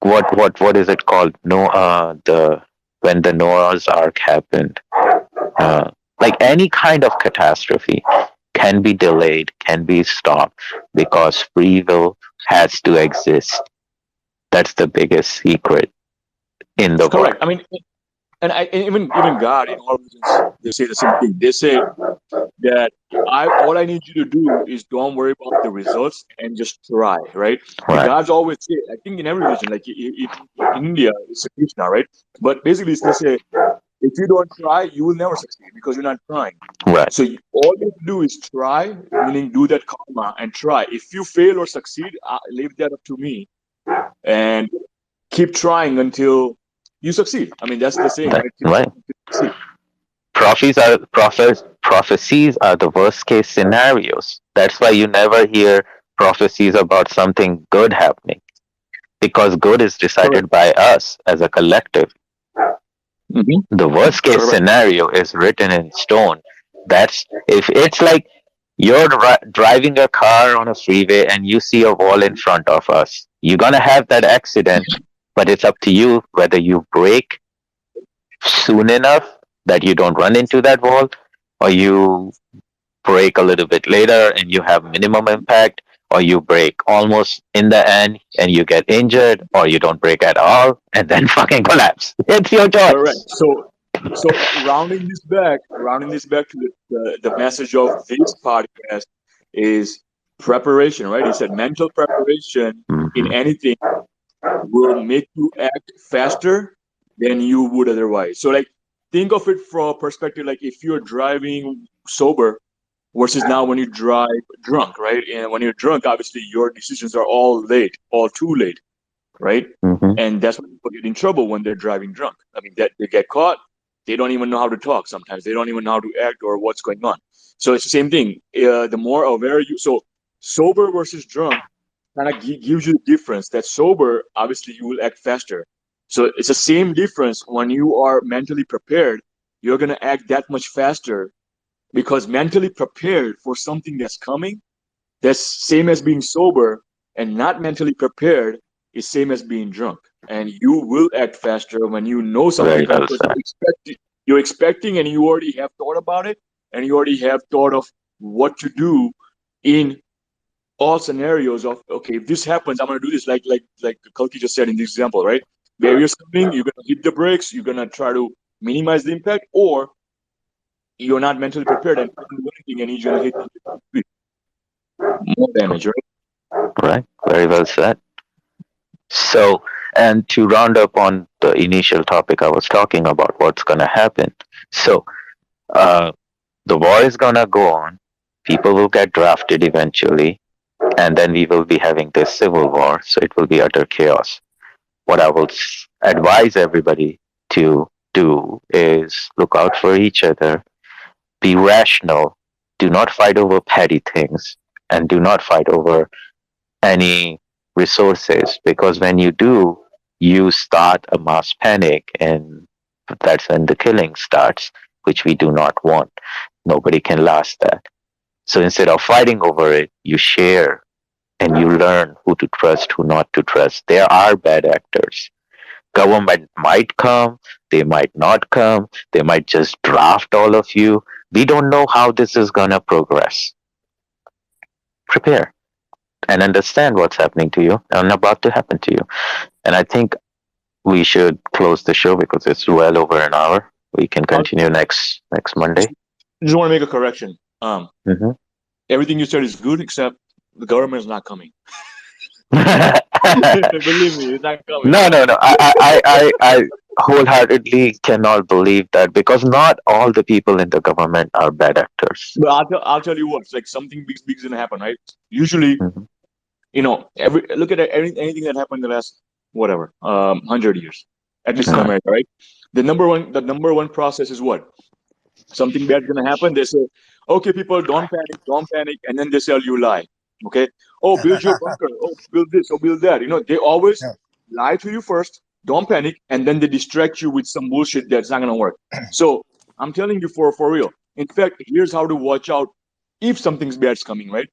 what is it called? No, the when the Noah's Ark happened, uh, like any kind of catastrophe can be delayed, can be stopped because free will has to exist. That's the biggest secret in the world. Correct. I mean, and even God in all religions, they say the same thing. They say that I all I need you to do is don't worry about the results and just try, right? And Right. God's always say, I think in every religion, like in India, it's a Krishna, right? But basically, they say if you don't try, you will never succeed because you're not trying. Right. So all you have to do is try, meaning do that karma and try. If you fail or succeed, leave that up to me and keep trying until you succeed. I mean, that's the saying, right? Keep Right. trying until you succeed. Prophecies are the worst case scenarios. That's why you never hear prophecies about something good happening because good is Correct. decided by us as a collective. Hmm. The worst case Correct. scenario is written in stone. That's if it's like you're driving a car on a freeway and you see a wall in front of us. You're gonna have that accident, but it's up to you whether you brake soon enough that you don't run into that wall, or you brake a little bit later and you have minimum impact, or you brake almost in the end and you get injured, or you don't brake at all and then fucking collapse. It's your Correct. choice. So rounding this back to the message of this podcast is preparation, right? He said mental preparation in Mhm. anything will make you act faster than you would otherwise. So like think of it from a perspective like if you're driving sober versus now when you drive drunk, right? And when you're drunk, obviously your decisions are all late, all too late, right? Mhm. And that's when people get in trouble when they're driving drunk. I mean, that they get caught, they don't even know how to talk. Sometimes they don't even know how to act or what's going on. So it's the same thing. The more aware you, so sober versus drunk kind of gives you the difference. That sober, obviously, you will act faster. So it's the same difference when you are mentally prepared. You're gonna act that much faster because mentally prepared for something that's coming, that's same as being sober, and not mentally prepared is same as being drunk. And you will act faster when you know something Very coming well because said. you're expecting and you already have thought about it and you already have thought of what to do in all scenarios of okay, if this happens, I'm gonna do this like Kalki just said in this example, right? Barriers coming, you're gonna hit the brakes, you're gonna try to minimize the impact, or you're not mentally prepared and you don't do anything and you're gonna hit more damage, right? Right. Very well said. So, and to round up on the initial topic I was talking about, what's gonna happen? So, uh, the war is gonna go on. People will get drafted eventually, and then we will be having this civil war. So it will be utter chaos. What I will advise everybody to do is look out for each other, be rational, do not fight over petty things, and do not fight over any resources, because when you do, you start a mass panic, and that's when the killing starts, which we do not want. Nobody can last that. So instead of fighting over it, you share and you learn who to trust, who not to trust. There are bad actors. Government might come, they might not come, they might just draft all of you. We don't know how this is gonna progress. Prepare and understand what's happening to you and about to happen to you. And I think we should close the show because it's well over an hour. We can I continue next just, Monday. just want to make a correction. Hmm. Everything you said is good, except the government is not coming. Believe me, it's not coming. No, no, no. I wholeheartedly cannot believe that because not all the people in the government are bad actors. But I'll tell you what, it's like something big is gonna happen, right? Usually, Mhm. every look at anything that happened in the last whatever 100 years, at least in Right, America, right? The number one process is what? Something bad's gonna happen. They say, okay, people, don't panic, and then they tell you lie. Okay, oh, build your bunker. Oh, build this. Oh, build that. They always lie to you first. Don't panic, and then they distract you with some bullshit that's not gonna work. So I'm telling you for real. In fact, here's how to watch out if something's bad's coming. Right,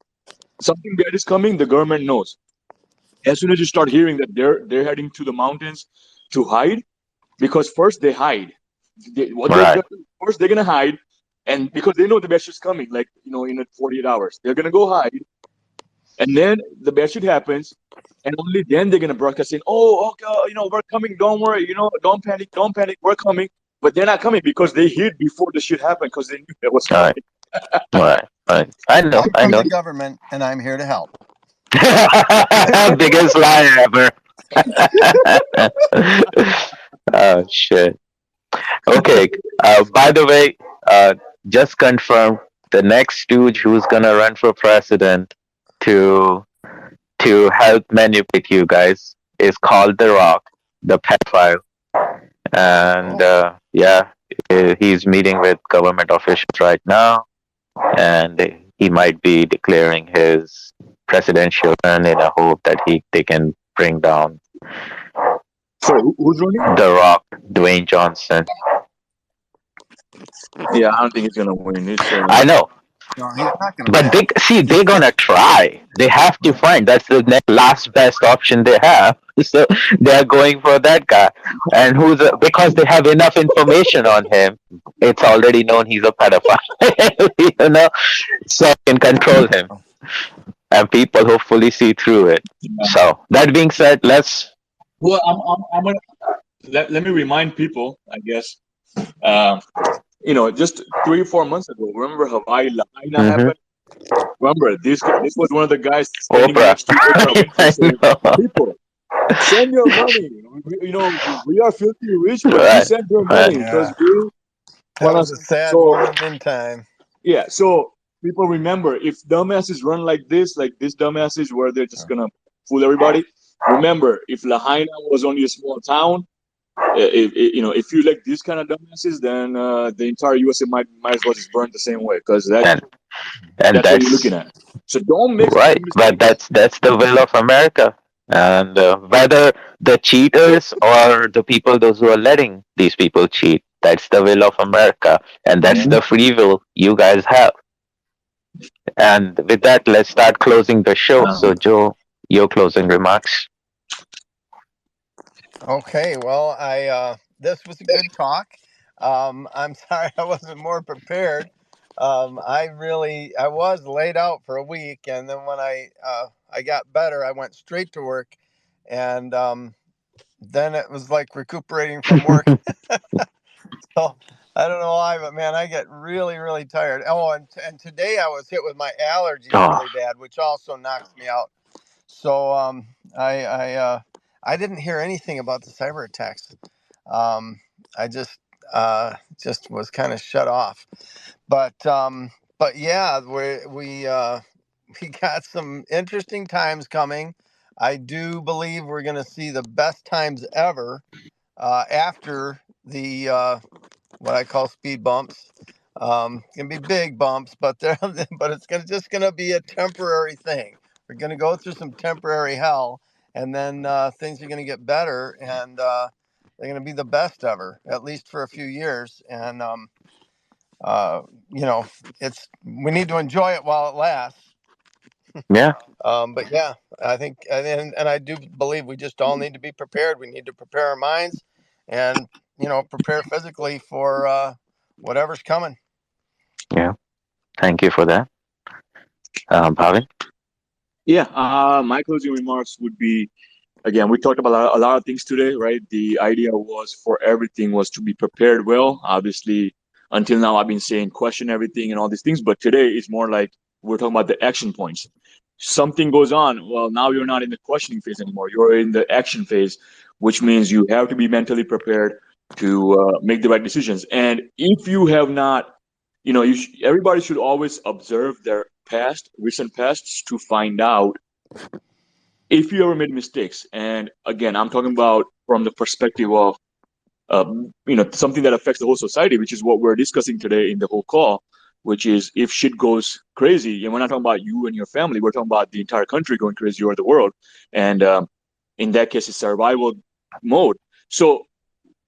something bad is coming. The government knows. As soon as you start hearing that they're heading to the mountains to hide, because first they hide. What they're right, gonna do first, they're gonna hide, and because they know the best is coming, like in 48 hours, they're gonna go hide, and then the best shit happens, and only then they're gonna broadcast saying, "Oh, okay, we're coming. Don't worry. Don't panic. We're coming." But they're not coming because they hid before the shit happened because they knew that was right, coming. right, right. I know, I'm I from know. the government, and I'm here to help. Biggest liar ever. Oh shit. Okay. By the way, just confirm the next stooge who's gonna run for president to to help manipulate you guys is called The Rock, the pedophile, and Oh, yeah, he's meeting with government officials right now, and he might be declaring his presidential run in a hope that they can bring down Sorry, who's running? The Rock, Dwayne Johnson. Yeah, I don't think he's gonna win. It's I know, no, he's not going to but win. they're gonna try. They have to find that's the last best option they have. So they're going for that guy, and because they have enough information on him. It's already known he's a pedophile, so they can control him, and people hopefully see through it. So that being said, let's. well. I'm gonna let me remind people. I guess um, just 3 or 4 months ago. Remember Hawaii Lahaina Mhm. happened? Remember this was one of the guys standing Oprah. next to Oprah Winfrey I saying, know. "People, send your money. We are filthy rich, but you Right, send your right. money because Yeah, we that want was us." a sad So moment in time. yeah, so people remember if dumbasses run like this dumbasses where they're just gonna fool everybody. Remember, if Lahaina was only a small town, if you like these kind of dumbasses, then the entire USA might as well just burn the same way because And and that's what you're looking that's at. So don't make right. the But mistakes. that's the will of America. And whether the cheaters or the people, those who are letting these people cheat, that's the will of America, and that's Mhm. the free will you guys have. And with that, let's start closing the show. So, Joe, your closing remarks. Okay, well, I this was a good talk. I'm sorry I wasn't more prepared. I was laid out for a week, and then when I got better, I went straight to work, and then it was like recuperating from work. So I don't know why, but man, I get really tired. Oh, and today I was hit with my allergies Oh, really bad, which also knocks me out. So I didn't hear anything about the cyber attacks. Um, I just was kind of shut off. But yeah, we got some interesting times coming. I do believe we're going to see the best times ever after the what I call speed bumps. Can be big bumps, but they're but it's just gonna be a temporary thing. We're gonna go through some temporary hell, and then things are gonna get better, and they're gonna be the best ever, at least for a few years. And uh, you know, it's we need to enjoy it while it lasts. Yeah. But yeah, I think, and I do believe we just all need to be prepared. We need to prepare our minds, and prepare physically for whatever's coming. Yeah. Thank you for that, Bhavin. Yeah, my closing remarks would be, again, we talked about a lot of things today, right? The idea was for everything was to be prepared well. Obviously, until now, I've been saying question everything and all these things, but today it's more like we're talking about the action points. Something goes on. Well, now you're not in the questioning phase anymore. You're in the action phase, which means you have to be mentally prepared to make the right decisions. And if you have not, everybody should always observe their past, recent pasts, to find out if you ever made mistakes. And again, I'm talking about from the perspective of something that affects the whole society, which is what we're discussing today in the whole call, which is if shit goes crazy. And we're not talking about you and your family, we're talking about the entire country going crazy or the world. And in that case, it's survival mode. So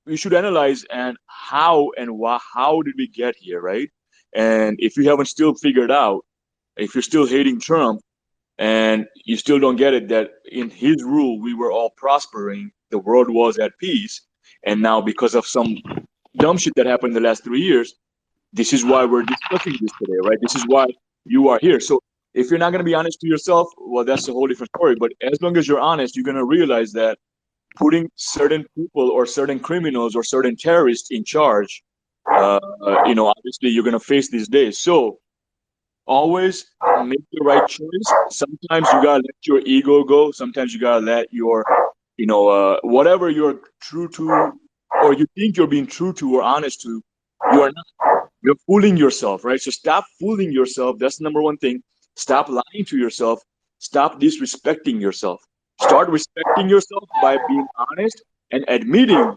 we should analyze and how and why, how did we get here, right? And if you haven't still figured out, if you're still hating Trump, and you still don't get it that in his rule we were all prospering, the world was at peace, and now because of some dumb shit that happened in the last 3 years, this is why we're discussing this today, right? This is why you are here. So if you're not going to be honest to yourself, well, that's a whole different story. But as long as you're honest, you're going to realize that putting certain people or certain criminals or certain terrorists in charge, obviously you're going to face these days. So always make the right choice. Sometimes you gotta let your ego go. Sometimes you gotta let your, whatever you're true to, or you think you're being true to or honest to, you are not. You're fooling yourself, right? So stop fooling yourself. That's the number one thing. Stop lying to yourself. Stop disrespecting yourself. Start respecting yourself by being honest and admitting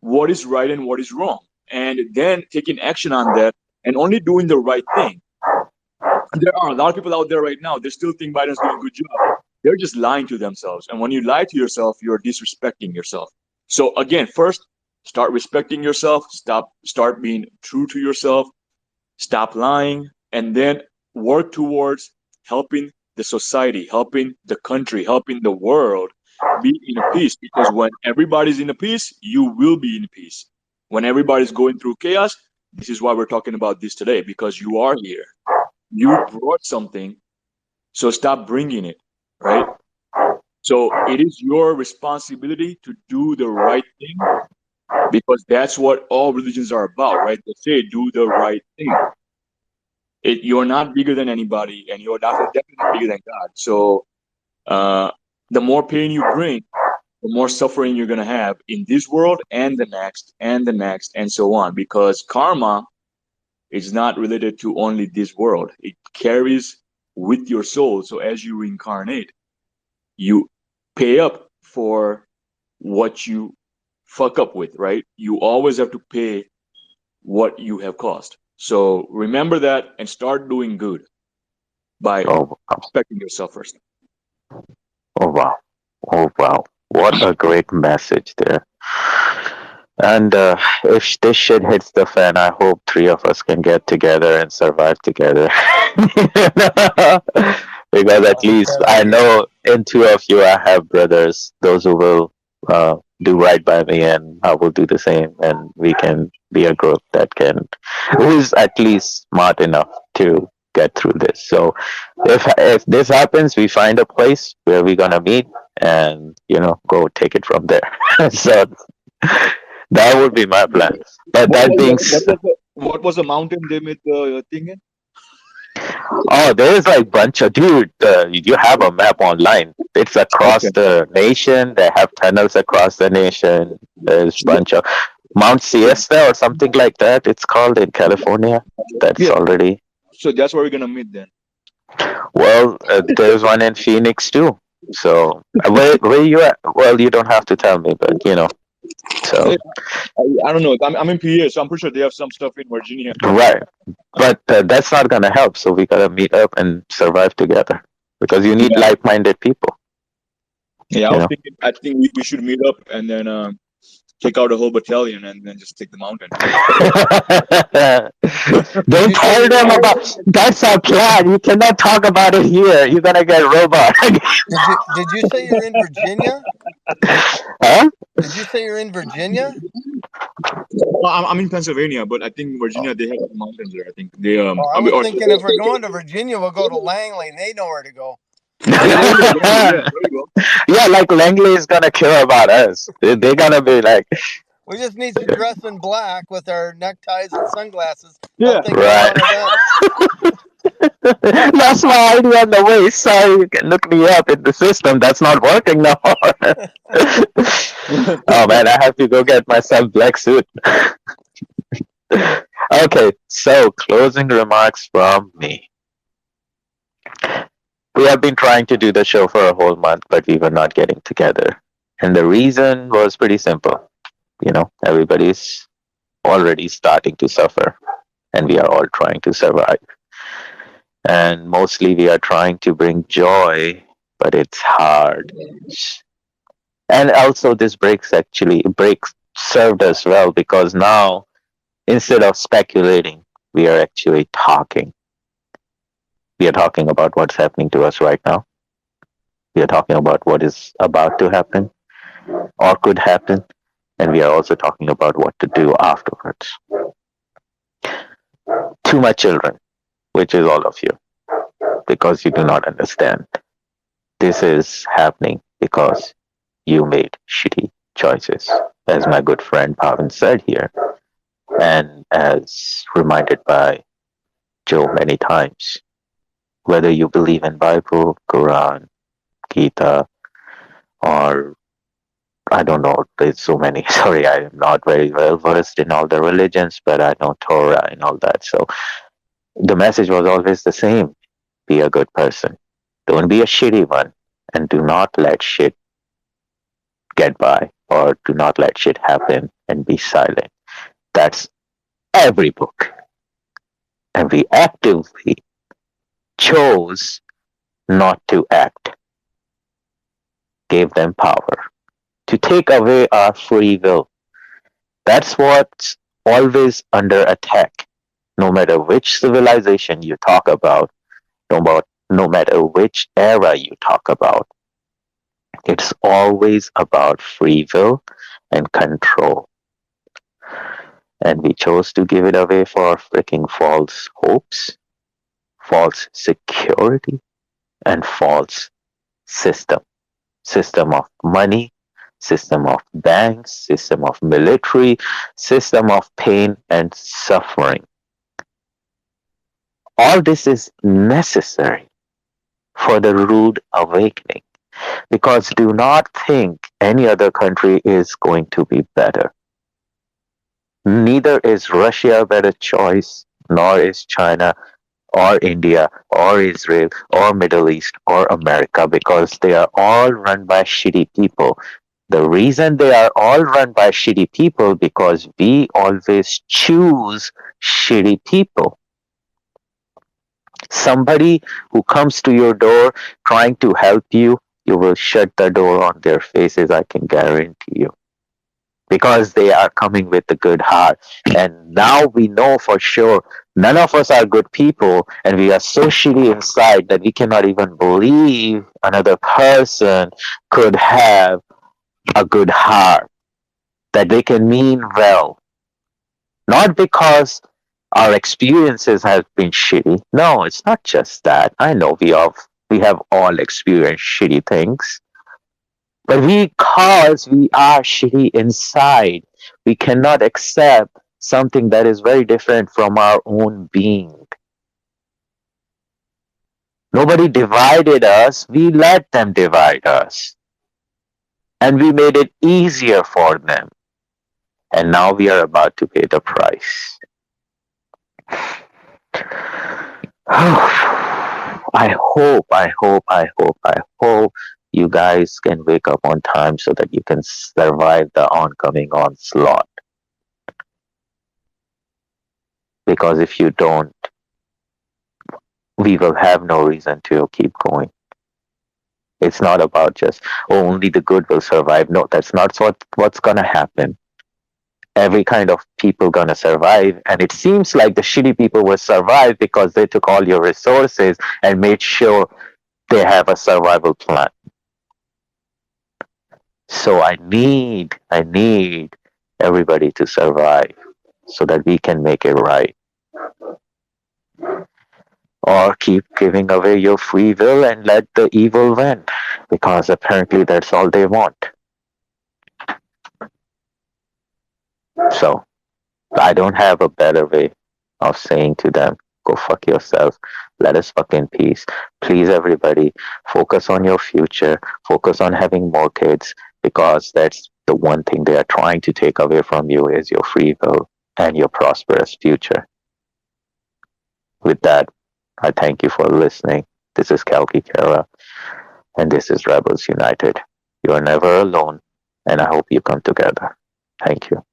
what is right and what is wrong, and then taking action on that and only doing the right thing. There are a lot of people out there right now, they still think Biden's doing a good job. They're just lying to themselves. And when you lie to yourself, you're disrespecting yourself. So again, first, start respecting yourself, start being true to yourself, stop lying, and then work towards helping the society, helping the country, helping the world be in peace. Because when everybody's in a peace, you will be in peace. When everybody's going through chaos, this is why we're talking about this today, because you are here, you brought something, so stop bringing it, right? So it is your responsibility to do the right thing, because that's what all religions are about, right? They say do the right thing. You're not bigger than anybody, and you're definitely not bigger than God. So uh, the more pain you bring, the more suffering you're gonna have in this world and the next, and so on. Because karma is not related to only this world. It carries with your soul. So as you reincarnate, you pay up for what you fuck up with, right? You always have to pay what you have caused. So remember that and start doing good by Oh, wow. respecting yourself first. Oh, wow. Oh, wow. What a great message there. And if this shit hits the fan, I hope three of us can get together and survive together. Because at least I know in two of you I have brothers, those who will do right by me, and I will do the same. And we can be a group that who is at least smart enough to get through this. So if this happens, we find a place where we're gonna meet and go take it from there. So that would be my plan. But What that was being the, what was the mountain they made the thing in? oh, there's like bunch of dude. You have a map online. It's across Okay. the nation. They have tunnels across the nation. There's Yeah, bunch of Mount Siesta or something like that. It's called in California. That's yeah. already So that's where we're gonna meet then. well. There's one in Phoenix too. So where you at? Well, you don't have to tell me, but So Yeah, I don't know. I'm in PA, so I'm pretty sure they have some stuff in Virginia. right, but that's not gonna help. So we gotta meet up and survive together because you need Yeah, like-minded people. yeah. I You was know. thinking. I think we should meet up and then take out a whole battalion and then just take the mountain. Did Don't you say tell you're them in? about. That's our plan. You cannot talk about it here. You're gonna get robot. Did you say you're in Virginia? Huh? Did you say you're in Virginia? Well, I'm in Pennsylvania, but I think Oh, Virginia they have some mountains there. I think they oh, I I mean, was or, thinking if we're going to Virginia, we'll go to Langley. They know where to go. oh yeah, Langley, Langley, yeah, there you go. Yeah, like Langley is gonna care about us. They're gonna be like, We just need to dress in black with our neckties and sunglasses. They'll Yeah, think we're right. on events. That's my idea on the way. Sorry, you can look me up in the system. That's not working no more. Oh man, I have to go get myself black suit. Okay, so closing remarks from me. We have been trying to do the show for a whole month, but we were not getting together. And the reason was pretty simple. Everybody's already starting to suffer, and we are all trying to survive. And mostly we are trying to bring joy, but it's hard. And also, this break served us well because now, instead of speculating, we are actually talking. We are talking about what's happening to us right now. We are talking about what is about to happen or could happen. And we are also talking about what to do afterwards. To my children, which is all of you, because you do not understand. This is happening because you made shitty choices, as my good friend Bhavin said here, and as reminded by Joe many times. Whether you believe in Bible, Quran, Gita, or I don't know, there's so many. Sorry, I'm not very well versed in all the religions, but I know Torah and all that. So the message was always the same: be a good person. Don't be a shitty one, and do not let shit get by, or do not let shit happen and be silent. That's every book. And we actively chose not to act, gave them power to take away our free will. That's what's always under attack. No matter which civilization you talk about, no matter which era you talk about, it's always about free will and control. And we chose to give it away for freaking false hopes, false security, and false system. System of money, system of banks, system of military, system of pain and suffering. All this is necessary for the rude awakening, because do not think any other country is going to be better. Neither is Russia a better choice, nor is China or India or Israel or Middle East or America, because they are all run by shitty people. The reason they are all run by shitty people because we always choose shitty people. Somebody who comes to your door trying to help you, you will shut the door on their faces, I can guarantee you. Because they are coming with a good heart. And now we know for sure none of us are good people, and we are so shitty inside that we cannot even believe another person could have a good heart, that they can mean well. Not because our experiences have been shitty. No, it's not just that. I know we have all experienced shitty things. But because we are shitty inside, we cannot accept something that is very different from our own being. Nobody divided us, we let them divide us. And we made it easier for them. And now we are about to pay the price. I hope you guys can wake up on time so that you can survive the oncoming onslaught. Because if you don't, we will have no reason to keep going. It's not about just, oh, only the good will survive. No, that's not what's going to happen. every kind of people gonna survive. And it seems like the shitty people will survive because they took all your resources and made sure they have a survival plan. So I need everybody to survive so that we can make it right. Or keep giving away your free will and let the evil win, because apparently that's all they want. So I don't have a better way of saying to them, go fuck yourself. Let us fuck in peace. Please, everybody, focus on your future. Focus on having more kids, because that's the one thing they are trying to take away from you is your free will and your prosperous future. With that, I thank you for listening. This is Kalki Kara, and this is Rebels United. You are never alone, and I hope you come together. Thank you.